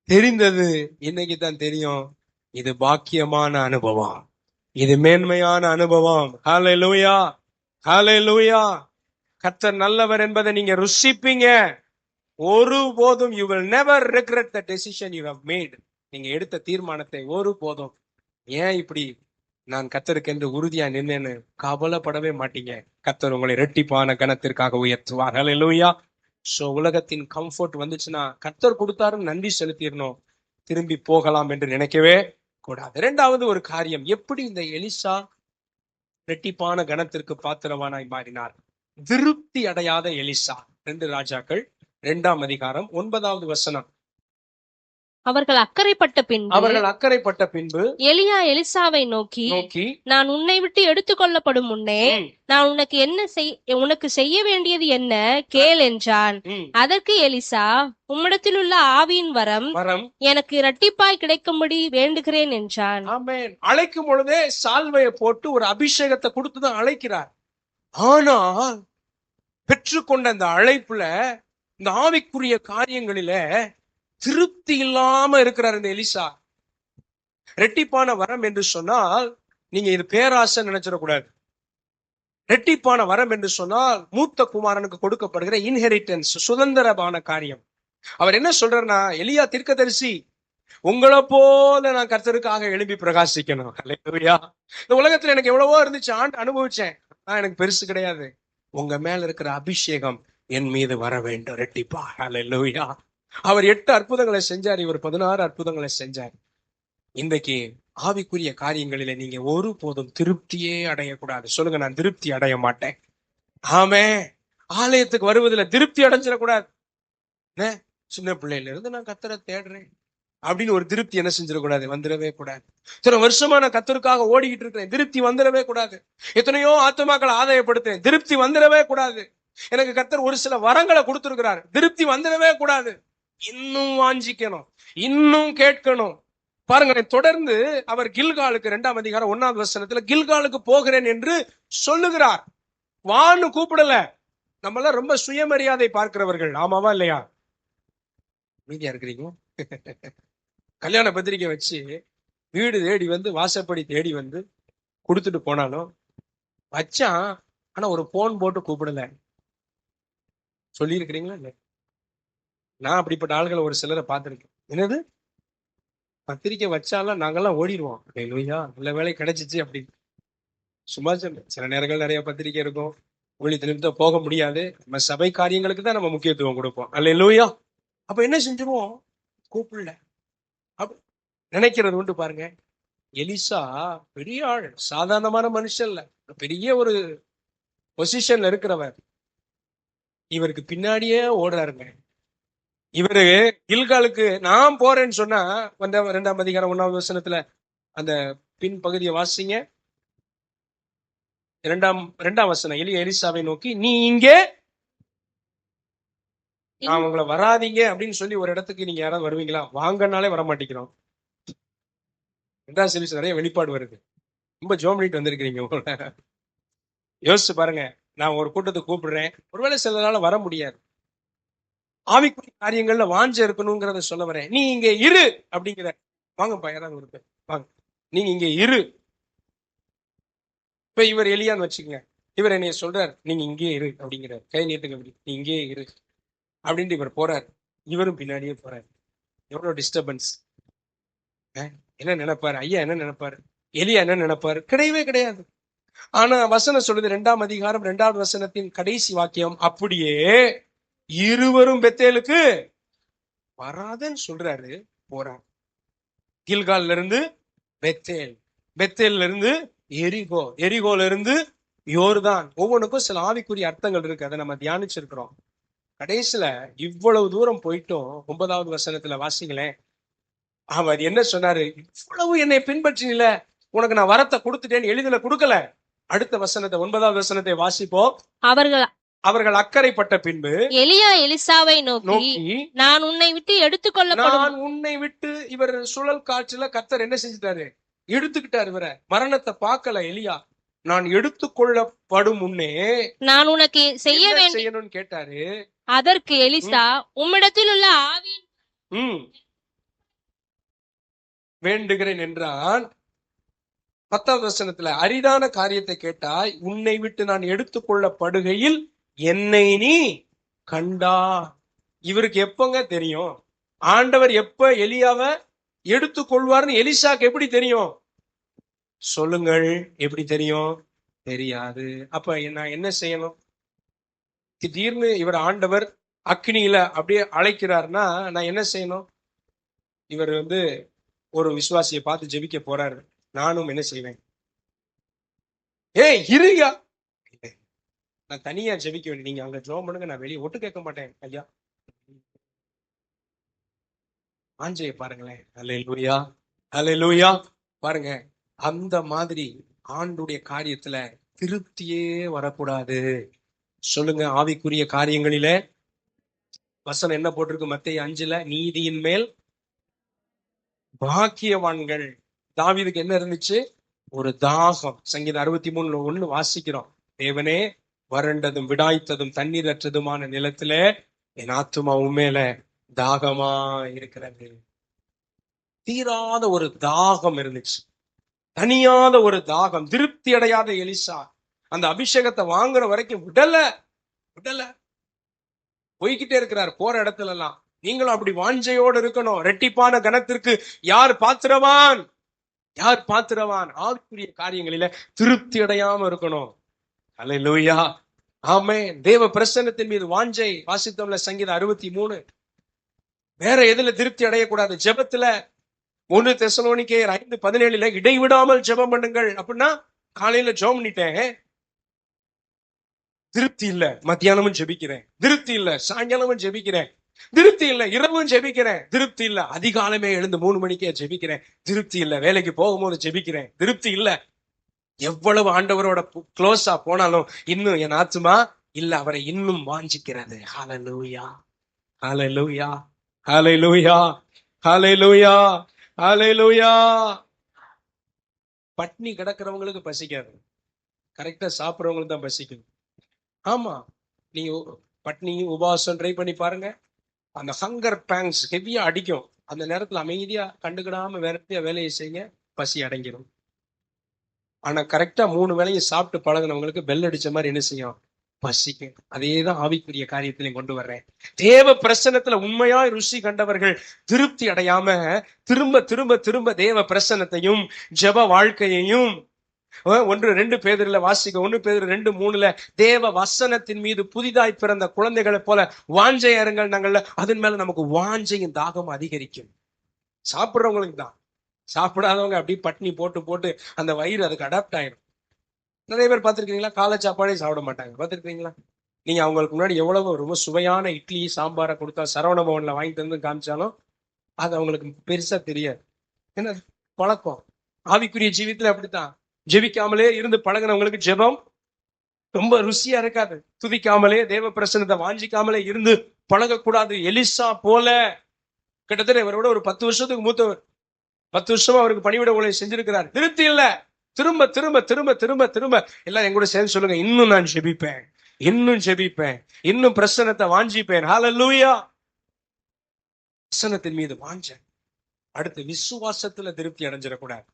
தெரிந்தது, இன்னைக்கு தான் தெரியும் இது பாக்கியமான அனுபவம், இது மேன்மையான அனுபவம். ஹல்லேலூயா, ஹல்லேலூயா. கர்த்தர் நல்லவர் என்பதை நீங்க ருசிப்பீங்க. ஒருபோதும் you will never regret the decision you have made. நீங்க எடுத்த தீர்மானத்தை ஒருபோதும், ஏன் இப்படி நான் கர்த்தருக்கு என்று உறுதியா நின்னேன்னு கவலைப்படவே மாட்டீங்க. கர்த்தர் உங்களை இரட்டிப்பான கனத்திற்காக உயர்த்துவார். ஹல்லேலூயா. சோ உலகத்தின் கம்ஃபர்ட் வந்துச்சுன்னா கர்த்தர் கொடுத்தாருன்னு நன்றி செலுத்திடணும், திரும்பி போகலாம் என்று நினைக்கவே கூடாது. 2வது ஒரு காரியம், எப்படி இந்த எலிசா இரட்டிப்பான கனத்திற்கு பாத்திரவானாய் மாறினார்? திருப்தி அடையாத எலிசா. 2 ராஜாக்கள் 2ஆம் அதிகாரம் 9வது வசனம். அவர்கள் அக்கறைப்பட்ட பின்பு எலியா எலிசாவை நோக்கி, நான் உன்னை விட்டு எடுத்துக்கொள்ளப்படும் முன்னே நான் உனக்கு செய்ய வேண்டியது என்ன கேள் என்றான். அதற்கு எலிசா, உம்மிடத்தில் உள்ள ஆவியின் வரம் எனக்கு இரட்டிப்பாய் கிடைக்கும்படி வேண்டுகிறேன் என்றான். ஆமென். அழைக்கும் பொழுதே சால்வையை போட்டு ஒரு அபிஷேகத்தை கொடுத்துதான் அழைக்கிறார். ஆனால் பெற்றுக்கொண்ட அந்த அழைப்புல, இந்த ஆவிக்குரிய காரியங்களில திருப்தி இல்லாம இருக்கிறார் இந்த எலிசா. ரெட்டிப்பான வரம் என்று சொன்னால் நீங்க இது பேராசை நினைச்சிடக்கூடாது. ரெட்டிப்பான வரம் என்று சொன்னால் மூத்த குமாரனுக்கு கொடுக்கப்படுகிற இன்ஹெரிட்டன்ஸ், சுதந்திரமான காரியம். அவர் என்ன சொல்றாருன்னா, எலியா தீர்க்கதரிசி, உங்களை போல நான் கர்த்தருக்காக எழுப்பி பிரகாசிக்கணும். அல்லேலூயா. இந்த உலகத்துல எனக்கு எவ்வளவோ இருந்துச்சு, ஆண்டு அனுபவிச்சேன், எனக்கு பெருசு கிடையாது. உங்க மேல இருக்கிற அபிஷேகம் என் மீது வர வேண்டும் ரெட்டிப்பா. அல்லேலூயா. அவர் 8 அற்புதங்களை செஞ்சார், இவர் 16 அற்புதங்களை செஞ்சார். இன்றைக்கு ஆவிக்குரிய காரியங்களில நீங்க ஒருபோதும் திருப்தியே அடையக்கூடாது. சொல்லுங்க, நான் திருப்தி அடைய மாட்டேன். ஆமே. ஆலயத்துக்கு வருவதில் திருப்தி அடைஞ்சிடக்கூடாது. சின்ன பிள்ளையில இருந்து நான் கர்த்தரை தேடுறேன் அப்படின்னு ஒரு திருப்தி என்ன செஞ்சிடக்கூடாது, வந்துடவே கூடாது. இத்தனை வருஷமா நான் கர்த்தருக்காக ஓடிக்கிட்டு இருக்கிறேன், திருப்தி வந்துடவே கூடாது. எத்தனையோ ஆத்துமாக்களை ஆதாயப்படுத்தேன், திருப்தி வந்துடவே கூடாது. எனக்கு கர்த்தர் ஒரு சில வரங்களை கொடுத்திருக்கிறார், திருப்தி வந்துடவே கூடாது. இன்னும் வாஞ்சிக்கணும், இன்னும் கேட்கணும். பாருங்க, தொடர்ந்து அவர் கில்காலுக்கு 2ஆம் அதிகாரம் 1வது வசனத்துல கில்காலுக்கு போகிறேன் என்று சொல்லுகிறார். வான்னு கூப்பிடல. நம்ம எல்லாம் ரொம்ப சுயமரியாதை பார்க்கிறவர்கள், ஆமாவா இல்லையா? மீதியா இருக்கிறீங்க. கல்யாண பத்திரிக்கை வச்சு வீடு தேடி வந்து வாசப்படி தேடி வந்து கொடுத்துட்டு போனாலும் வச்சான், ஆனா ஒரு போன் போட்டு கூப்பிடல. சொல்லி இருக்கிறீங்களா இல்ல? நான் அப்படிப்பட்ட ஆள்களை ஒரு சிலரை பார்த்திருக்கேன். என்னது பத்திரிக்கை வச்சாலும் நாங்கெல்லாம் ஓடிடுவோம், நல்ல வேலை கிடைச்சிச்சு அப்படின்னு. சும்மா சொல்ல, சில நேரங்கள் நிறைய பத்திரிக்கை இருக்கும், ஊழியத்தை நிமித்த போக முடியாது. நம்ம சபை காரியங்களுக்கு தான் நம்ம முக்கியத்துவம் கொடுப்போம். அல்லேலூயா. அப்ப என்ன செஞ்சிருவோம்? கூப்பிடல அப்ப நினைக்கிறது உண்டு பாருங்க. எலிசா பெரிய ஆள், சாதாரணமான மனுஷன் இல்ல, பெரிய ஒரு பொசிஷன்ல இருக்கிறவர். இவருக்கு பின்னாடியே ஓடுறாருங்க. இவரு கில்காலுக்கு நான் போறேன்னு சொன்னா, 2ஆம் அதிகாரம் 1வது வசனத்துல அந்த பின் பகுதியை வாசிங்க. 2ஆம் வசனம். எலிசாவை நோக்கி, நீ இங்கே, நான் உங்களை வராதீங்க அப்படின்னு சொல்லி ஒரு இடத்துக்கு நீங்க யாராவது வருவீங்களா? வாங்கனாலே வர மாட்டேங்கிறோம். 2ஆம் சர்வீஸ் நிறைய வெளிப்பாடு வருது. ரொம்ப ஜோம் பண்ணிட்டு வந்திருக்கிறீங்க. உங்களை யோசிச்சு பாருங்க. நான் ஒரு கூட்டத்துக்கு கூப்பிடுறேன், ஒருவேளை சில நாள் வர முடியாது. ஆவிக்குரிய காரியங்கள்ல வாஞ்ச இருக்கணுங்கிறத சொல்ல வரேன். நீ இங்க இரு அப்படிங்கிற. வாங்கப்பா, யாராவது ஒரு பேர் வாங்க, நீங்க இங்க இரு. இப்ப இவர் எலியான்னு வச்சுக்கங்க. இவர் என்னைய சொல்றாரு, நீங்க இங்கே இரு அப்படிங்கிறார். கை நீட்டுங்க, அப்படி நீ இங்கே இரு அப்படின்ட்டு இவர் போறாரு. இவரும் பின்னாடியே போறாரு. எவ்வளவு டிஸ்டர்பன்ஸ்! என்ன நினைப்பாரு ஐயா? என்ன நினைப்பாரு எலியா? என்ன நினைப்பாரு? கிடையவே கிடையாது. ஆனா வசனம் சொல்லுது, 2ஆம் அதிகாரம் 2வது வசனத்தின் கடைசி வாக்கியம், அப்படியே இருவரும் பெத்தேலுக்கு வராதன்னு சொல்றாரு. போறார். கில்கால்ல இருந்து பெத்தேல், பெத்தேல்ல இருந்து எரிகோ, எரிகோல இருந்து யோர்தான். ஒவ்வொன்றுக்கும் சில ஆவிக்குரிய அர்த்தங்கள் இருக்கு. அதை நம்ம தியானிச்சிருக்கிறோம். கடைசியில இவ்வளவு தூரம் போயிட்டோம். 9வது வசனத்துல வாசிங்களேன். அவர் என்ன சொன்னாரு? இவ்வளவு என்னை பின்பற்றினில, உனக்கு நான் வரத்தை கொடுத்துட்டேன்னு எளிதில கொடுக்கல. அடுத்த வசனத்தை, 9வது வசனத்தை வாசிப்போம். அவர்கள் அக்கறைப்பட்ட பின்பு எலியா எலிசாவை நோக்கி, நான் உன்னை விட்டு எடுத்துக்கொள்ளப்படும். நான் உன்னை விட்டு, இவர் சுழல் காற்றுல கர்த்தர் என்ன செஞ்சுட்டாரு? எடுத்துக்கிட்டாரு. இவரை மரணத்தை பார்க்கல எலியா. நான் எடுத்துக்கொள்ளப்படும் முன்னே நான் உனக்கு செய்யணும்னு கேட்டாரு. அதற்கு எலிசா, உம்மிடத்தில் உள்ள ஆவி வேண்டுகிறேன் என்றான். 10வது வசனத்துல, அரிதான காரியத்தை கேட்டாய், உன்னை விட்டு நான் எடுத்துக்கொள்ளப்படுகையில் என்னை நீ கண்டா. இவருக்கு எப்பங்க தெரியும்? ஆண்டவர் எப்ப எலியாவை எடுத்துக்கொள்வார்னு எலிசாக்கு எப்படி தெரியும்? சொல்லுங்கள், எப்படி தெரியும்? தெரியாது. அப்ப நான் என்ன செய்யணும்? திடீர்னு இவர் ஆண்டவர் அக்னியில அப்படியே அழைக்கிறார்னா நான் என்ன செய்யணும்? இவர் ஒரு விசுவாசியை பார்த்து ஜெபிக்க போறாரு. நானும் என்ன செய்வேன்? ஏய் இருயா, நான் தனியா ஜெபிக்க வேண்டிய, நீங்க அங்க ஜெபம் பண்ணுங்க, நான் வெளியே ஒட்டு கேட்க மாட்டேன் ஐயா. ஆஞ்சைய பாருங்களேன். அல்லேலூயா, அல்லேலூயா. பாருங்க, அந்த மாதிரி ஆண்டுடைய காரியத்துல திருப்தியே வரக்கூடாது. சொல்லுங்க, ஆவிக்குரிய காரியங்களில வசனம் என்ன போட்டிருக்கு? மத்தேயு 5ல, நீதியின் மேல் பாக்கியவான்கள். தாவீதுக்கு என்ன இருந்துச்சு? ஒரு தாகம். சங்கீதம் 63:1 வாசிக்கிறோம். தேவனே, வறண்டதும் விடாய்த்ததும் தண்ணீரற்றதுமான நிலத்திலே என் ஆத்துமா உண்மையில தாகமா இருக்கிறது. தீராத ஒரு தாகம் இருந்துச்சு, தனியாத ஒரு தாகம். திருப்தி அடையாத எலிசா அந்த அபிஷேகத்தை வாங்குற வரைக்கும் விடல போய்கிட்டே இருக்கிறார். போற இடத்துல எல்லாம் நீங்களும் அப்படி வாஞ்சையோடு இருக்கணும். ரெட்டிப்பான கனத்திற்கு யார் பாத்திரவான்? யார் பாத்திரவான்? ஆவிக்குரிய காரியங்களில திருப்தி அடையாம இருக்கணும். அல்லேலூயா, ஆமென். தேவ பிரசன்னத்தின் மீது வாஞ்சை வாசித்தோம்ல, சங்கீதம் 63. வேற எதுல திருப்தி அடையக்கூடாது? ஜெபத்துல 1 தெசலோனிக்கேயர் 5:17 இடைவிடாமல் ஜெபம் பண்ணுங்கள். அப்படின்னா காலையில ஜெபம் பண்ணிட்டேன், திருப்தி இல்ல. மத்தியானமும் ஜெபிக்கிறேன், திருப்தி இல்ல. சாயங்காலமும் ஜெபிக்கிறேன், திருப்தி இல்ல. இரவும் ஜெபிக்கிறேன், திருப்தி இல்ல. அதிகாலமே எழுந்து 3 மணிக்கே ஜெபிக்கிறேன், திருப்தி இல்ல. வேலைக்கு போகும்போது ஜெபிக்கிறேன், திருப்தி இல்ல. எவ்வளவு ஆண்டவரோட க்ளோஸா போனாலும் இன்னும் என் ஆத்துமா இல்ல, அவரை இன்னும் வாஞ்சிக்கிறது. ஹல்லேலூயா, ஹல்லேலூயா, ஹல்லேலூயா, ஹல்லேலூயா, ஹல்லேலூயா. பட்னி கிடக்கிறவங்களுக்கு பசிக்காது, கரெக்டா சாப்பிடுறவங்களுக்கு தான் பசிக்கும். ஆமா, நீங்க பட்னி உபவாசம் ட்ரை பண்ணி பாருங்க. அந்த ஹங்கர் பேங்ஸ் ஹெவியா அடிக்கும். அந்த நேரத்துல அமைதியா கண்டுக்கிடாம வேலையை செய்யுங்க, பசி அடங்கிடும். ஆனா கரெக்டா 3 வேளையும் சாப்பிட்டு பழகினவங்களுக்கு பெல் அடிச்ச மாதிரி என்ன செய்யும்? பசிக்கும். அதேதான் ஆவிக்குரிய காரியத்திலையும் கொண்டு வர்றேன். தேவ பிரசன்னத்துல உண்மையாய் ருசி கண்டவர்கள் திருப்தி அடையாம திரும்ப திரும்ப திரும்ப தேவ பிரசன்னத்தையும் ஜெப வாழ்க்கையையும் 2 பேதுருல வாசிக்க, 1 பேதுரு 2:3 தேவ வசனத்தின் மீது புதிதாய் பிறந்த குழந்தைகளை போல வாஞ்சை இருங்கள் நாங்கள்ல. அதன் மேல நமக்கு வாஞ்சையும் தாகம் அதிகரிக்கும். சாப்பிடுறவங்களுக்கு தான், சாப்பிடாதவங்க அப்படி பட்னி போட்டு போட்டு அந்த வயிறு அதுக்கு அடாப்ட் ஆயிடும். நிறைய பேர் பார்த்திருக்கீங்களா, காலை சாப்பாடே சாப்பிட மாட்டாங்க, பார்த்திருக்கீங்களா? நீங்க அவங்களுக்கு முன்னாடி எவ்வளவு ரொம்ப சுவையான இட்லி சாம்பாரை கொடுத்தா, சரவண பவன்ல வாங்கி தந்து காமிச்சாலும் அது அவங்களுக்கு பெருசா தெரியாது. என்ன பழக்கம்? ஆவிக்குரிய ஜீவித்துல அப்படித்தான். ஜெபிக்காமலே இருந்து பழகினவங்களுக்கு ஜெபம் ரொம்ப ருசியா இருக்காது. துதிக்காமலே தேவ பிரசன்னத்தை வாஞ்சிக்காமலே இருந்து பழகக்கூடாது. எலிசா போல கிட்டத்தட்ட இவரோட ஒரு 10 வருஷத்துக்கு மூத்தவர், 10 வருஷமா அவருக்கு பணிவிட ஊழியம் செஞ்சிருக்கிறார். திருப்தி இல்ல. திரும்ப திரும்ப திரும்ப திரும்ப திரும்ப எல்லாம் என் கூட சேர்ந்து சொல்லுங்க, இன்னும் நான் ஜெபிப்பேன், இன்னும் ஜெபிப்பேன், இன்னும் பிரசன்னத்தை வாஞ்சிப்பேன். ஹல்லேலூயா. பிரசன்னத்தின் மீது வாஞ்ச. அடுத்து விசுவாசத்துல திருப்தி அடைஞ்சிடக்கூடாது.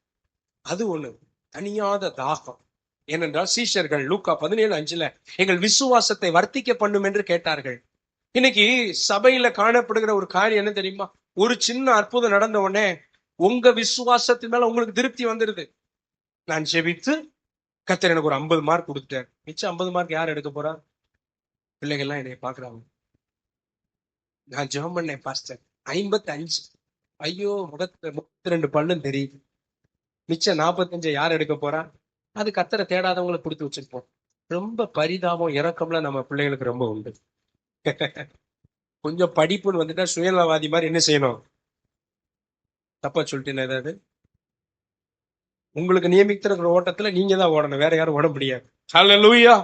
அது ஒண்ணு, தனியாத தாகம். ஏனென்றால் சீஷர்கள் லூக்கா 17:5 எங்கள் விசுவாசத்தை வர்த்திக்க பண்ணும் என்று கேட்டார்கள். இன்னைக்கு சபையில காணப்படுகிற ஒரு காரியம் என்ன தெரியுமா? ஒரு சின்ன அற்புதம் நடந்த உடனே உங்க விசுவாசத்தின் மேல உங்களுக்கு திருப்தி வந்துருது. நான் ஜெபித்து கர்த்தர் எனக்கு ஒரு 50 மார்க் கொடுத்தார், மிச்சம் 50 மார்க் யார் எடுக்க போறா? பிள்ளைகள்லாம் என்னை பாக்குறாங்க. நான் ஜெபம் பண்ணேன் பாஸ்டர் 55, ஐயோ 32 பல்லும் தெரியுது, மிச்சம் 45 யார் எடுக்க போறா? அது கர்த்தரை தேடாதவங்களை கொடுத்து வச்சிருப்போம். ரொம்ப பரிதாபம் இரக்கம்லாம் நம்ம பிள்ளைகளுக்கு ரொம்ப உண்டு. கொஞ்சம் படிப்புன்னு வந்துட்டா சுயநலவாதி மாதிரி என்ன செய்யணும்? தப்பா சொல்லிட்டேன் ஏதாவது? உங்களுக்கு நியமித்திருக்கிற ஓட்டத்துல நீங்க தான் ஓடணும், வேற யாரும் ஓட முடியாது. ஹல்லேலூயா.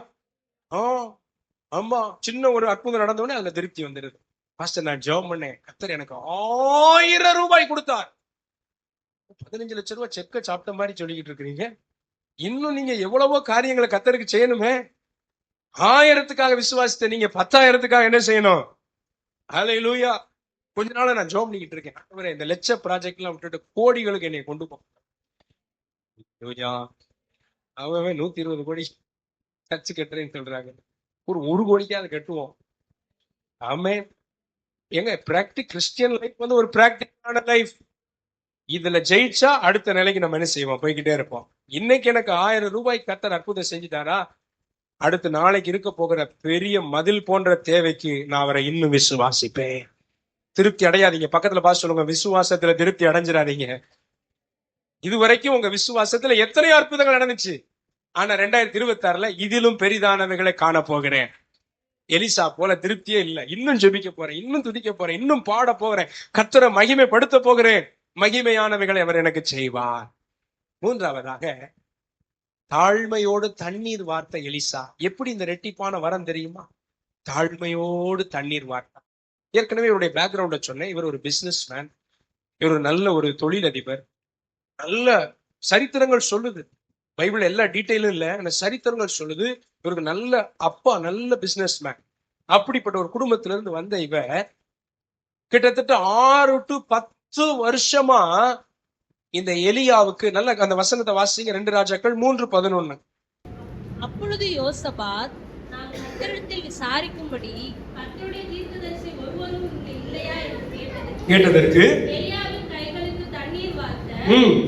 ஆமா, சின்ன ஒரு அற்புதம் நடந்த உடனே அதுல திருப்தி வந்துருது. பாஸ்டர் நான் ஜெபம் பண்ணேன், கர்த்தர் எனக்கு 1000 ரூபாய் கொடுத்தார். 15 லட்சம் ரூபாய் செக்க சாப்பிட்ட மாதிரி சொல்லிக்கிட்டு இருக்கிறீங்க. இன்னும் நீங்க எவ்வளவோ காரியங்களை கர்த்தருக்கு செய்யணுமே. 1000த்துக்காக விசுவாசத்தை நீங்க 10,000த்துக்காக என்ன செய்யணும்? ஹல்லேலூயா. கொஞ்ச நாளா நான் ஜெபம் பண்ணிக்கிட்டு இருக்கேன், இந்த லட்ச ப்ராஜெக்ட் எல்லாம் விட்டுட்டு கோடிகளுக்கு என்னை கொண்டு போ. அவன் 120 கோடி கட்சி கட்டுறேன்னு சொல்றாங்க. ஒரு கோடிக்காவது கட்டுவோம். ஆமே. எங்க பிராக்டிக் கிறிஸ்டியன் லைஃப் வந்து ஒரு பிராக்டிகலான லைஃப். இதுல ஜெயிச்சா அடுத்த நிலைக்கு நம்ம என்ன செய்வோம்? போய்கிட்டே இருப்போம். இன்னைக்கு எனக்கு 1000 ரூபாய் கர்த்தர் அற்புதம் செஞ்சுட்டாரா, அடுத்து நாளைக்கு இருக்க போகிற பெரிய மதில் போன்ற தேவைக்கு நான் அவரை இன்னும் விசுவாசிப்பேன். திருப்தி அடையாதீங்க. பக்கத்துல பார்த்து சொல்லுங்க, விசுவாசத்துல திருப்தி அடைஞ்சிடாதீங்க. இதுவரைக்கும் உங்க விசுவாசத்துல எத்தனை அற்புதங்கள் நடந்துச்சு, ஆனா 2026ல இதிலும் பெரிதானவைகளை காண போகிறேன். எலிசா போல திருப்தியே இல்லை. இன்னும் ஜெபிக்க போறேன், இன்னும் துதிக்க போறேன், இன்னும் பாட போகிறேன், கர்த்தரை மகிமைப்படுத்த போகிறேன், மகிமையானவைகளை அவர் எனக்கு செய்வார். 3வதாக தாழ்மையோடு தண்ணீர் வார்த்த எலிசா. எப்படி இந்த ரெட்டிப்பான வரம் தெரியுமா? தாழ்மையோடு தண்ணீர் வார்த்தா. ஏற்கனவே இவருடைய பேக்ரவுண்ட சொன்னேன். இவர் ஒரு பிசினஸ் மேன், இவர் ஒரு நல்ல ஒரு தொழிலதிபர். நல்ல சரித்திரங்கள் சொல்லுது, பைபிள் எல்லா டீட்டெயிலும் இல்ல, ஆனா சரித்திரங்கள் சொல்லுது இவருக்கு நல்ல அப்பா, நல்ல பிசினஸ் மேன். அப்படிப்பட்ட ஒரு குடும்பத்தில இருந்து வந்த இவ கிட்டத்தட்ட 6 to 10 வருஷமா இந்த எலியாவுக்கு நல்ல அந்த வசனத்தை வாசிங்க, 2 ராஜாக்கள் 3:11. அப்பொழுது யோசபாத், நான் கர்த்தரிடத்தில் விசாரிக்கும்படி கர்த்தருடைய தீர்க்கதரிசி ஒருவரும் இங்கே இல்லையா என்று கேட்டதற்கு எலியாவின் கைகளுக்கு தண்ணீர் வார்த்த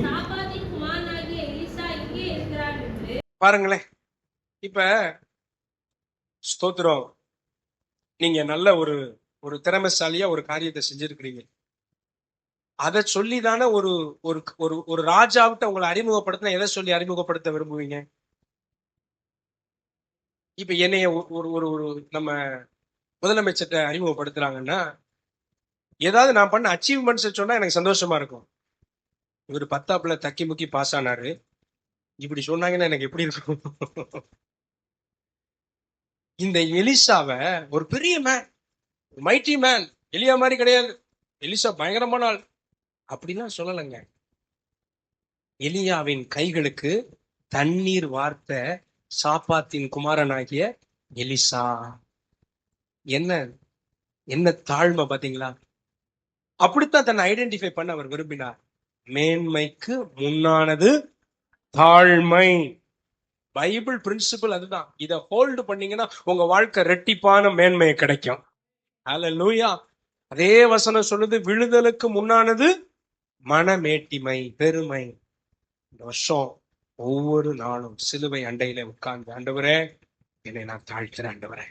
சாபாதின் குமாரனாகிய எலிசா இங்கே இருக்கிறார் என்று. பாருங்களேன், இப்ப ஸ்தோத்திரம், நீங்க நல்ல ஒரு திறமைசாலியா ஒரு காரியத்தை செஞ்சிருக்கிறீங்க. அதை சொல்லிதானே ஒரு ஒரு ஒரு ராஜாவிட்ட உங்களை அறிமுகப்படுத்தினா எதை சொல்லி அறிமுகப்படுத்த விரும்புவீங்க? இப்ப என்னைய ஒரு ஒரு ஒரு நம்ம முதலமைச்சர்கிட்ட அறிமுகப்படுத்துறாங்கன்னா ஏதாவது நான் பண்ண அச்சீவ்மெண்ட்ஸ் சொன்னா எனக்கு சந்தோஷமா இருக்கும். இவர் 10ஆப்ல தக்கி முக்கி பாஸ் ஆனாரு, இப்படி சொன்னாங்கன்னா எனக்கு எப்படி இருக்கும்? இந்த எலிசாவை ஒரு பெரிய மேன், மைட்டி மேன், எலியா மாதிரி கிடையாது, எலிசா பயங்கரமான ஆள் அப்படிலாம் சொல்லலைங்க. எலியாவின் கைகளுக்கு தண்ணீர் வார்த்த சாப்பாத்தின் குமாரனாகிய எலிசா. என்ன என்ன தாழ்மை பாத்தீங்களா? அப்படித்தான் தன்னை ஐடென்டிஃபை பண்ண அவர் விரும்பினார். மேன்மைக்கு முன்னானது தாழ்மை. பைபிள் பிரின்சிபல் அதுதான். இதை ஹோல்டு பண்ணீங்கன்னா உங்க வாழ்க்கை ரெட்டிப்பான மேன்மையை கிடைக்கும். ஹல்லேலூயா. அதே வசனம் சொல்லுது, விழுதலுக்கு முன்னானது மனமேட்டிமை, பெருமை. இந்த வருஷம் ஒவ்வொரு நாளும் சிலுவை அண்டையில உட்கார்ந்து, ஆண்டவரே என்னை நான் தாழ்த்துறேன் ஆண்டவரே,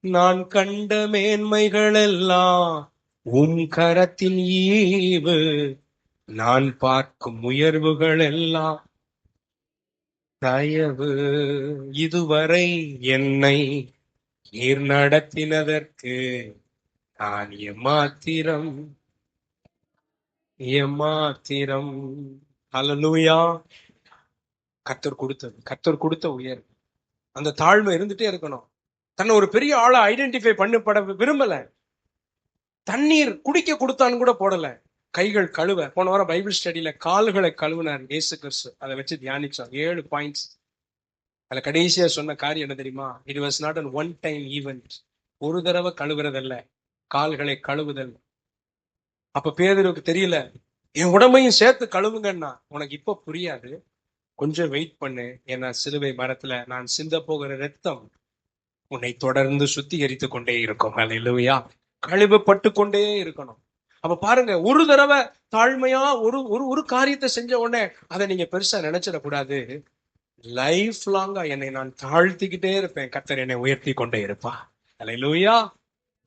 நான் கண்ட மேன்மைகள் எல்லாம் உம் கரத்தின் ஈவு, நான் பார்க்கும் உயர்வுகள் எல்லாம் தயவு, இதுவரை என்னை நீர் நடத்தினதற்கு நான் எம்மாத்திரம் எம்மாத்திரம். ஹல்லேலூயா. கர்த்தர் கொடுத்த உயர்வு, அந்த தாழ்மை இருந்துட்டே இருக்கணும். தன்னை ஒரு பெரிய ஆளை ஐடென்டிஃபை பண்ணப்பட விரும்பல. தண்ணீர் குடிக்க கொடுத்தான்னு கூட போடல. கைகள் கழுவ, போன வாரம் பைபிள் ஸ்டடியில கால்களை கழுவினார் இயேசு கிறிஸ்து. அதை வச்சு தியானிச்சோம். 7 பாயிண்ட்ஸ். அதுல கடைசியா சொன்ன காரியம் என்ன தெரியுமா? It was not an one time event. ஒரு தடவை கழுவுறதல்ல, கால்களை கழுவுதல். அப்ப பேதுருக்கு தெரியல, என் உடம்பையும் சேர்த்து கழுவுங்கன்னா. உனக்கு இப்ப புரியாது, கொஞ்சம் வெயிட் பண்ணு. ஏன்னா சிலுவை மரத்துல நான் சிந்த போகிற ரத்தம் உன்னை தொடர்ந்து சுத்திகரித்து கொண்டே இருக்கும். ஹல்லேலூயா. கழுவப்பட்டு கொண்டே இருக்கணும். அப்ப பாருங்க, ஒரு தடவை தாழ்மையா ஒரு ஒரு ஒரு காரியத்தை செஞ்ச உடனே அதை நீங்க பெருசா நினைச்சிடக்கூடாது. லைஃப் லாங்கா என்னை நான் தாழ்த்திக்கிட்டே இருப்பேன், கர்த்தர் என்னை உயர்த்தி கொண்டே இருப்பா. ஹல்லேலூயா.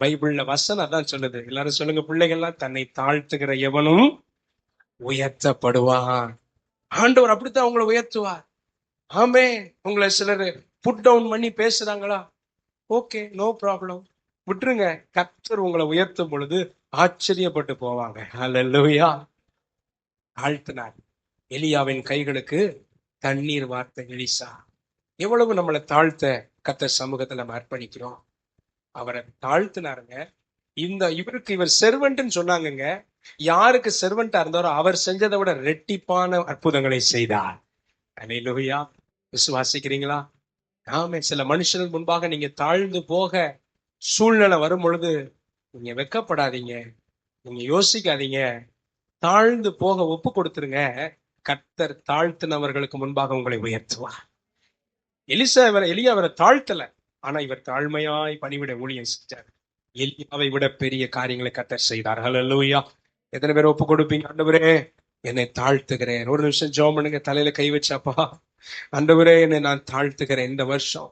பைபிள்ல வசனம் அதான் சொல்லுது. எல்லாரும் சொல்லுங்க, பிள்ளைகள்லாம், தன்னை தாழ்த்துகிற எவனும் உயர்த்தப்படுவான். ஆண்டவர் அப்படித்தான் உங்களை உயர்த்துவார். ஆமே. உங்களை சிலர் புட் டவுன் பண்ணி பேசுறாங்களா? ஓகே, நோ ப்ராப்ளம், விட்டுருங்க. கர்த்தர் உங்களை உயர்த்தும் பொழுது ஆச்சரியப்பட்டு போவாங்க. ஹல்லேலூயா. தாழ்த்தினார். எலியாவின் கைகளுக்கு தண்ணீர் வார்த்த எலிசா. எவ்வளவு நம்மளை தாழ்த்த கர்த்தர் சமூகத்துல நம்ம அர்ப்பணிக்கிறோம். அவரை தாழ்த்தினாருங்க. இவர் செர்வன்ட்னு சொன்னாங்கங்க. யாருக்கு செர்வன்டா இருந்தாரோ அவர் செஞ்சதை விட ரெட்டிப்பான அற்புதங்களை செய்தார். ஹல்லேலூயா. விசுவாசிக்கிறீங்களா? ஆமே. சில மனுஷர்கள் முன்பாக நீங்க தாழ்ந்து போக சூழ்நிலை வரும் பொழுது நீங்க வெக்கப்படாதீங்க, நீங்க யோசிக்காதீங்க, தாழ்ந்து போக ஒப்பு கொடுத்துருங்க. கர்த்தர் தாழ்த்தினவர்களுக்கு முன்பாக உங்களை உயர்த்துவார். எலியா அவரை தாழ்த்தல, ஆனா இவர் தாழ்மையாய் பணிவிட ஊழியம் செஞ்சார். எலியாவை விட பெரிய காரியங்களை கர்த்தர் செய்தார். ஹல்லேலூயா. எத்தனை பேர் ஒப்பு கொடுப்பீங்க? ஆண்டவரே என்னை தாழ்த்துகிறேன். ஒரு நிமிஷம் ஜெபம் பண்ணுங்க. தலையில கை வச்சாப்பா, ஆண்டவரே என்னை நான் தாழ்த்துகிறேன். இந்த வருஷம்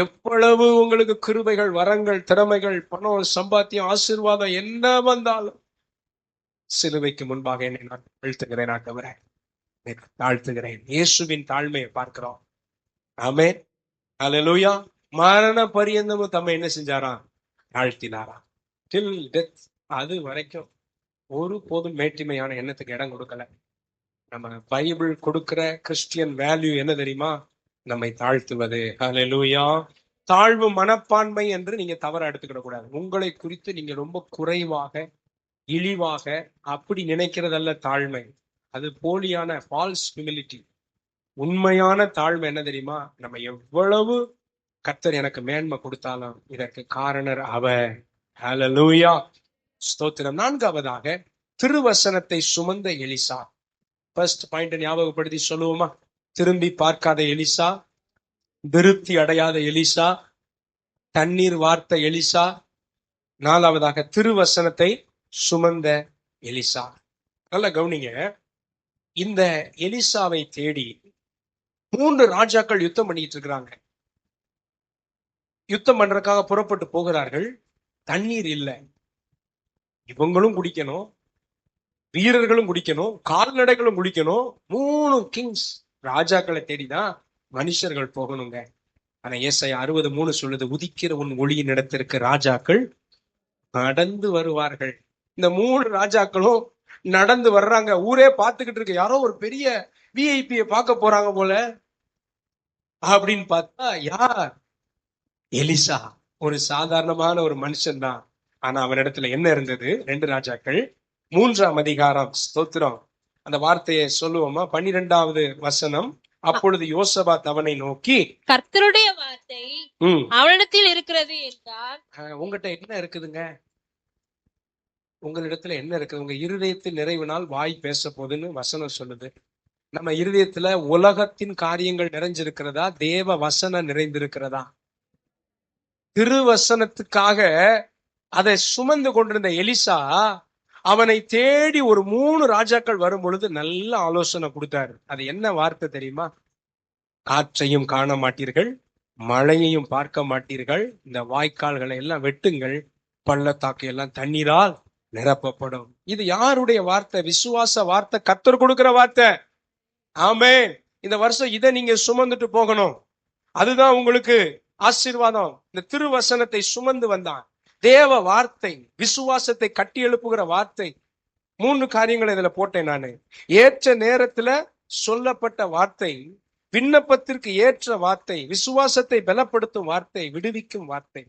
எவ்வளவு உங்களுக்கு கிருபைகள், வரங்கள், திறமைகள், பணம், சம்பாத்தியம், ஆசீர்வாதம் என்ன வந்தாலும் சிலுவைக்கு முன்பாக என்னை நான் தாழ்த்துகிறேன். ஆண்டவரே தாழ்த்துகிறேன். இயேசுவின் தாழ்மையை பார்க்கிறோம். ஆமென். ஹல்லேலூயா. மரண பரியந்தமும் தம்மை என்ன செஞ்சாராம்? தாழ்த்தினாராம். டில் டெத். அது வரைக்கும் ஒரு போதும் மேட்டிமையான எண்ணத்துக்கு இடம் கொடுக்கல. நம்ம பைபிள் கொடுக்கிற கிறிஸ்டியன் வேல்யூ என்ன தெரியுமா? நம்மை தாழ்த்துவது. ஹல்லேலூயா. தாழ்வு மனப்பான்மை என்று நீங்க தவறா எடுத்துக்கிட கூடாது. உங்களை குறித்து நீங்க ரொம்ப குறைவாக, இழிவாக அப்படி நினைக்கிறதல்ல தாழ்மை. அது போலியான ஃபால்ஸ் ஹியூமிலிட்டி. உண்மையான தாழ்மை என்ன தெரியுமா? நம்ம எவ்வளவு கர்த்தர் எனக்கு மேன்மை கொடுத்தாலும் இதற்கு காரணர் அவர். ஹல்லேலூயா. ஸ்தோத்திரம். 4வதாக திருவசனத்தை சுமந்த எலிசா. ஃபர்ஸ்ட் பாயிண்ட் ஞாபகப்படுத்தி சொல்லுவோமா? திரும்பி பார்க்காத எலிசா, திருப்தி அடையாத எலிசா, தண்ணீர் வார்த்த எலிசா. 4வதாக திருவசனத்தை சுமந்த எலிசா. நல்ல கவனிங்க. இந்த எலிசாவை தேடி 3 ராஜாக்கள் யுத்தம் பண்ணிட்டு இருக்கிறாங்க. யுத்தம் பண்றதுக்காக புறப்பட்டு போகிறார்கள். தண்ணீர் இல்லை. இவங்களும் குடிக்கணும், வீரர்களும் குடிக்கணும், கால்நடைகளும் குடிக்கணும். 3 கிங்ஸ், ராஜாக்களை தேடிதான் மனுஷர்கள் போகணுங்க. ஆனா ஏசாயா 60:3 சொல்லுது, உதிக்கிற உன் ஒளியின் இடத்திற்கு ராஜாக்கள் நடந்து வருவார்கள். இந்த 3 ராஜாக்களும் நடந்து வர்றாங்க. ஊரே பார்த்துக்கிட்டு இருக்கு. யாரோ ஒரு பெரிய விஐபிய பார்க்க போறாங்க போல அப்படின்னு பார்த்தா யார்? எலிசா. ஒரு சாதாரணமான ஒரு மனுஷன் தான். ஆனா அவனிடத்துல என்ன இருந்தது? 2 ராஜாக்கள் 3ஆம் அதிகாரம். ஸ்தோத்திரம். அந்த வார்த்தையை சொல்லுவோமா? 12வது வசனம். அப்பொழுது யோசபாத் அவனை நோக்கி, கர்த்தருடைய வார்த்தை அவனிடத்தில் இருக்கிறது என்றார். உங்ககிட்ட என்ன இருக்குதுங்க? உங்களிடத்துல என்ன இருக்குது? உங்க இருதயத்தின் நிறைவினால் வாய் பேச போகுதுன்னு வசனம் சொல்லுது. நம்ம இருதயத்துல உலகத்தின் காரியங்கள் நிறைஞ்சிருக்கிறதா, தேவ வசனம் நிறைந்திருக்கிறதா? திருவசனத்துக்காக அதை சுமந்து கொண்டிருந்த எலிசா அவனை தேடி ஒரு 3 ராஜாக்கள் வரும் பொழுது நல்ல ஆலோசனை கொடுத்தாரு. அது என்ன வார்த்தை தெரியுமா? காற்றையும் காண மாட்டீர்கள், மழையையும் பார்க்க மாட்டீர்கள். இந்த வாய்க்கால்களை எல்லாம் வெட்டுங்கள், பள்ளத்தாக்கு எல்லாம் தண்ணீரால் நிரப்பப்படும். இது யாருடைய வார்த்தை? விசுவாச வார்த்தை, கர்த்தர் கொடுக்கிற வார்த்தை. ஆமென். இந்த வருஷம் இதை நீங்க சுமந்துட்டு போகணும். அதுதான் உங்களுக்கு ஆசீர்வாதம். இந்த திருவசனத்தை சுமந்து வந்தான். தேவ வார்த்தை, விசுவாசத்தை கட்டி எழுப்புகிற வார்த்தை. 3 காரியங்களை இதுல போட்டேன் நானு. ஏற்ற நேரத்துல சொல்லப்பட்ட வார்த்தை, விண்ணப்பத்திற்கு ஏற்ற வார்த்தை, விசுவாசத்தை பலப்படுத்தும் வார்த்தை, விடுவிக்கும் வார்த்தை.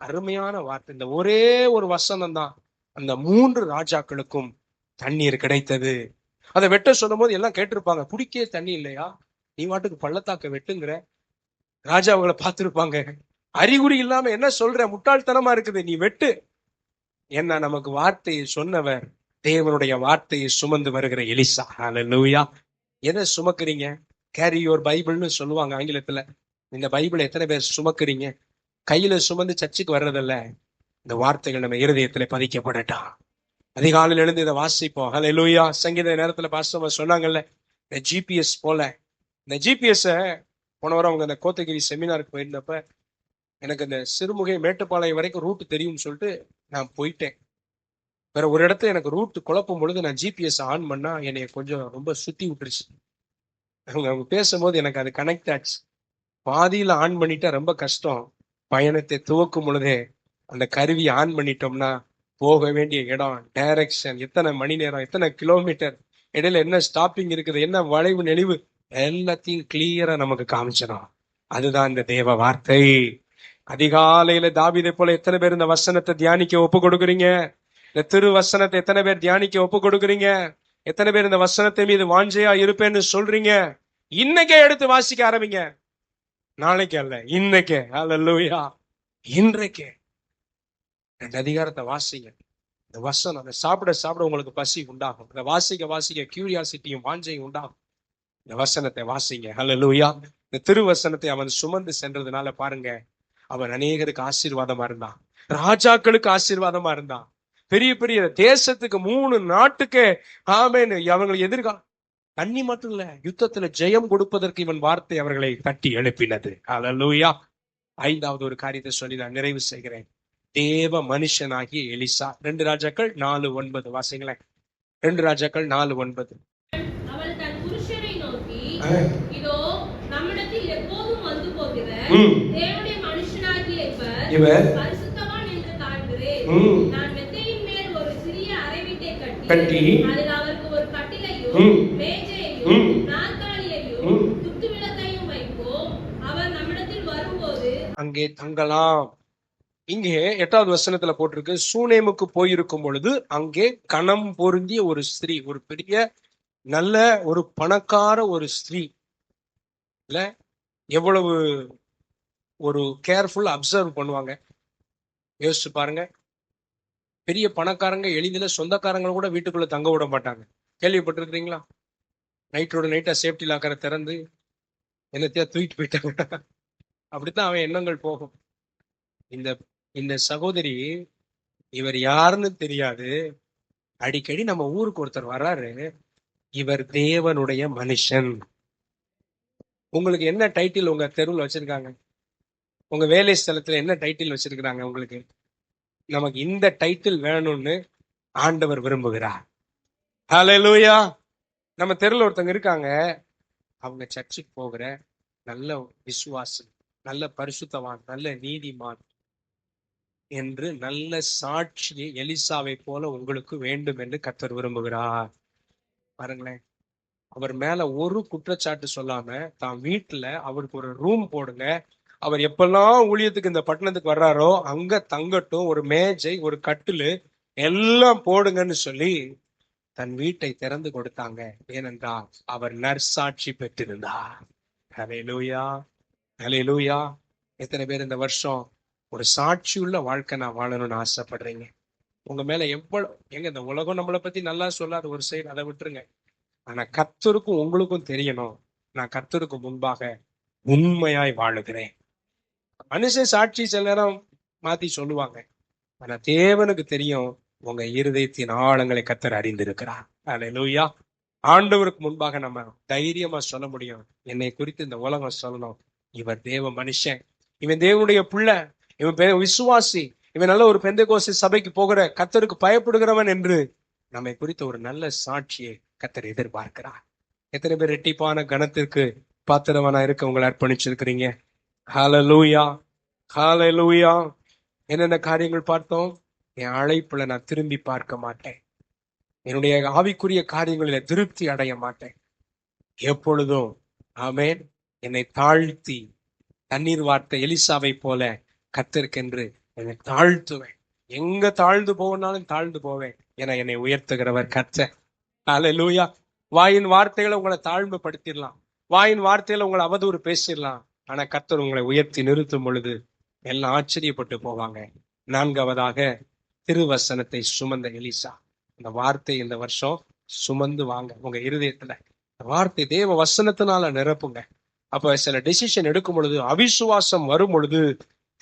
அருமையான வார்த்தை. இந்த ஒரே ஒரு வசனம் தான் அந்த 3 ராஜாக்களுக்கும் தண்ணீர் கிடைத்தது. அதை வெட்ட சொல்லும் போது எல்லாம் கேட்டிருப்பாங்க, குடிக்கே தண்ணி இல்லையா, நீ வாட்டுக்கு பள்ளத்தாக்க வெட்டுங்கிற. ராஜா அவங்களை பார்த்திருப்பாங்க, அறிகுறி இல்லாம என்ன சொல்ற, முட்டாள்தனமா இருக்குது, நீ வெட்டு. என்ன, நமக்கு வார்த்தையை சொன்னவர், தேவனுடைய வார்த்தையை சுமந்து வருகிற எலிசா. ஹல்லேலூயா. எதை சுமக்குறீங்க? கேரி யுவர் பைபிள்னு சொல்லுவாங்க ஆங்கிலத்துல. இந்த பைபிளை எத்தனை பேர் சுமக்குறீங்க? கையில சுமந்து சர்ச்சுக்கு வர்றதில்ல. இந்த வார்த்தைகள் நம்ம இருதயத்துல பதிக்கப்படட்டும். அதிகாலையில் எழுந்து இதை வாசிப்போம். ஹல்லேலூயா. சங்கீத நேரத்துல பாஸ்டர் சொன்னாங்கல்ல, இந்த ஜிபிஎஸ் போல. இந்த ஜிபிஎஸ் போன வாரம் அவங்க அந்த கோத்தகிரி செமினாருக்கு போயிருந்தப்ப எனக்கு இந்த சிறுமுகை மேட்டுப்பாளையம் வரைக்கும் ரூட் தெரியும்னு சொல்லிட்டு நான் போயிட்டேன். வேற ஒரு இடத்துல எனக்கு ரூட் குழப்பும் பொழுது நான் ஜிபிஎஸ் ஆன் பண்ணா என்னைய கொஞ்சம் ரொம்ப சுத்தி விட்டுருச்சு. அவங்க பேசும்போது எனக்கு அது கனெக்ட் ஆச்சு. பாதியில ஆன் பண்ணிட்டா ரொம்ப கஷ்டம். பயணத்தை துவக்கும் பொழுதே அந்த கருவியை ஆன் பண்ணிட்டோம்னா போக வேண்டிய இடம், டைரக்ஷன், எத்தனை மணி நேரம், எத்தனை கிலோமீட்டர், இடையில என்ன ஸ்டாப்பிங் இருக்குது, என்ன வளைவு நெளிவு, எல்லாத்தையும் கிளியரா நமக்கு காமிச்சிடும். அதுதான் இந்த தேவ வார்த்தை. அதிகாலையில தாவீதை போல எத்தனை பேர் இந்த வசனத்தை தியானிக்க ஒப்பு கொடுக்குறீங்க? இந்த திரு வசனத்தை எத்தனை பேர் தியானிக்க ஒப்பு கொடுக்குறீங்க? எத்தனை பேர் இந்த வசனத்தை மீது வாஞ்சையா இருப்பேன்னு சொல்றீங்க? இன்னைக்கே எடுத்து வாசிக்க ஆரம்பிங்க. நாளைக்கு அல்ல, இன்னைக்கே. ஹல்லேலூயா. இன்றைக்கே 2 அதிகாரத்தை வாசிங்க. இந்த வசனம் அதை சாப்பிட சாப்பிட உங்களுக்கு பசி உண்டாகும். இந்த வாசிக்க வாசிக்க கியூரியாசிட்டியும் வாஞ்சையும் உண்டாகும். இந்த வசனத்தை வாசிங்க. ஹல்லேலூயா. இந்த திருவசனத்தை அவன் சுமந்து சென்றதுனால பாருங்க, அவன் அநேகருக்கு ஆசீர்வாதமா இருந்தான், ராஜாக்களுக்கு ஆசீர்வாதமா இருந்தான், பெரிய பெரிய தேசத்துக்கு 3 நாட்டுக்கு ஆமென் அவங்களை எதிர்காலம். தண்ணி மட்டும் இல்ல, யுத்தத்துல ஜெயம் கொடுப்பதற்கு இவன் வார்த்தை அவர்களை தட்டி எழுப்பினது. ஹல்லேலூயா. 5வது ஒரு காரியத்தை சொல்லி நான் நிறைவு செய்கிறேன். தேவ மனுஷனாகிய எலிசா. 2 ராஜாக்கள் 4:9 வாசிங்களேன். 2 ராஜாக்கள் 4:9. அவள் தன் புருஷனை நோக்கி, இதோ நம்மிடத்தில் எப்போதும் வந்து போகிற தேவனுடைய மனுஷனாகிய இவர் பரிசுத்தவான் என்று காண்கிறேன். நான் மெத்தையின் மேல் ஒரு சிறிய அறை வீட்டை கட்டி அதில் அவருக்கு ஒரு கட்டிலையும் மேஜையையும் நாற்காலியையும் துத்து விளக்கையும் வைப்போம். அவர் நம்மிடத்தில் வரும்போது அங்கே தங்கலாம். இங்கே 8வது வசனத்துல போட்டிருக்கு, சூனேமுக்கு போயிருக்கும் பொழுது அங்கே கணம் பொருந்திய ஒரு ஸ்திரீ, ஒரு பெரிய நல்ல ஒரு பணக்கார ஒரு ஸ்திரீ இல்ல, எவ்வளவு ஒரு கேர்ஃபுல் அப்சர்வ் பண்ணுவாங்க. யோசிச்சு பாருங்க. பெரிய பணக்காரங்க எளிதில் சொந்தக்காரங்க கூட வீட்டுக்குள்ள தங்க விட மாட்டாங்க. கேள்விப்பட்டிருக்கிறீங்களா? நைட்டோட நைட்டா சேஃப்டி லாக்கரை திறந்து என்னத்தையா தூக்கிட்டு போயிட்டாங்க. அப்படித்தான் அவன் எண்ணங்கள் போகும். இந்த சகோதரி, இவர் யாருன்னு தெரியாது, அடிக்கடி நம்ம ஊருக்கு ஒருத்தர் வர்றாரு, இவர் தேவனுடைய மனுஷன். உங்களுக்கு என்ன டைட்டில் உங்க தெருவில் வச்சிருக்காங்க? உங்க வேலை ஸ்தலத்துல என்ன டைட்டில் வச்சிருக்கிறாங்க உங்களுக்கு? நமக்கு இந்த டைட்டில் வேணும்னு ஆண்டவர் விரும்புகிறார். ஹல்லேலூயா. நம்ம தெருவில் ஒருத்தங்க இருக்காங்க, அவங்க சர்ச்சுக்கு போகிற நல்ல விசுவாசி, நல்ல பரிசுத்தவான், நல்ல நீதிமான் என்று நல்ல சாட்சியை எலிசாவை போல உங்களுக்கு வேண்டும் என்று கர்த்தர் விரும்புகிறார். பாருங்களேன், அவர் மேல ஒரு குற்றச்சாட்டு சொல்லாம தான் வீட்டுல அவருக்கு ஒரு ரூம் போடுங்க, அவர் எப்பெல்லாம் ஊழியத்துக்கு இந்த பட்டணத்துக்கு வர்றாரோ அங்க தங்கட்டும், ஒரு மேஜை, ஒரு கட்டிலு எல்லாம் போடுங்கன்னு சொல்லி தன் வீட்டை திறந்து கொடுத்தாங்க. ஏனென்றால் அவர் நற்சாட்சி பெற்றிருந்தார். ஹல்லேலூயா, ஹல்லேலூயா. எத்தனை பேர் இந்த வருஷம் ஒரு சாட்சியுள்ள வாழ்க்கை நான் வாழணும்னு ஆசைப்படுறீங்க? உங்க மேல எவ்வளவு எங்க இந்த உலகம் நம்மளை பத்தி நல்லா சொல்லாது, ஒரு சைடு அதை விட்டுருங்க. ஆனா கர்த்தருக்கும் உங்களுக்கும் தெரியணும், நான் கர்த்தருக்கு முன்பாக உண்மையாய் வாழுகிறேன். மனுஷன் சாட்சி சில நேரம் மாத்தி சொல்லுவாங்க, ஆனா தேவனுக்கு தெரியும் உங்க இருதயத்தின் ஆழங்களை கர்த்தர் அறிந்திருக்கிறார். ஹல்லேலூயா. ஆண்டவருக்கு முன்பாக நம்ம தைரியமா சொல்ல முடியும். என்னை குறித்து இந்த உலகம் சொல்லணும், இவர் தேவ மனுஷன், இவன் தேவனுடைய புள்ள, இவன் விசுவாசி, இவன் நல்ல ஒரு பெந்தேகோஸ்தே சபைக்கு போகிற கர்த்தருக்கு பயப்படுகிறவன் என்று நம்மை குறித்த ஒரு நல்ல சாட்சியை கர்த்தர் எதிர்பார்க்கிறார். எத்தனை பேர் ரெட்டிப்பான கணத்திற்கு பாத்திரவனா இருக்க உங்களை அர்ப்பணிச்சிருக்கிறீங்க? ஹல்லேலூயா, ஹல்லேலூயா. என்னென்ன காரியங்கள் பார்த்தோம்? என் அழைப்புல நான் திரும்பி பார்க்க மாட்டேன். என்னுடைய ஆவிக்குரிய காரியங்களில திருப்தி அடைய மாட்டேன். எப்பொழுதும் ஆமென் என்னை தாழ்த்தி தண்ணீர் வார்த்த எலிசாவை போல கர்த்தருக்கென்று என்னை தாழ்த்துவேன். எங்க தாழ்ந்து போவனாலும் தாழ்ந்து போவேன். என என்னை உயர்த்துகிறவர் கர்த்தர். ஹல்லேலூயா. வாயின் வார்த்தைகளை உங்களை தாழ்மைப்படுத்திடலாம், வாயின் வார்த்தையில உங்களை அவதூறு பேசிடலாம். ஆனா கர்த்தர் உங்களை உயர்த்தி நிறுத்தும் பொழுது எல்லாம் ஆச்சரியப்பட்டு போவாங்க. நான்காவதாக திருவசனத்தை சுமந்த எலிசா. இந்த வார்த்தை இந்த வருஷம் சுமந்து வாங்க உங்க இருதயத்துல. வார்த்தை தேவ வசனத்தினால நிரப்புங்க. அப்ப சில டெசிஷன் எடுக்கும் பொழுது, அவிசுவாசம் வரும் பொழுது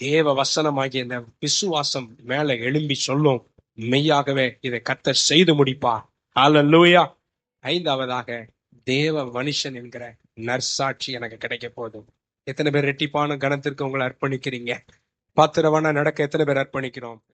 தேவ வசனமாகிய இந்த விசுவாசம் மேல எழும்பி சொல்லும், மெய்யாகவே இதை கர்த்தர் செய்து முடிப்பார். ஹல்லேலூயா. ஐந்தாவதாக தேவ மனுஷன் என்கிற நற்சாட்சி எனக்கு கிடைக்க போதும். எத்தனை பேர் ரெட்டிப்பான கணத்திற்கு உங்களை அர்ப்பணிக்கிறீங்க? பாத்திரவான நடக்க எத்தனை பேர் அர்ப்பணிக்கிறோம்?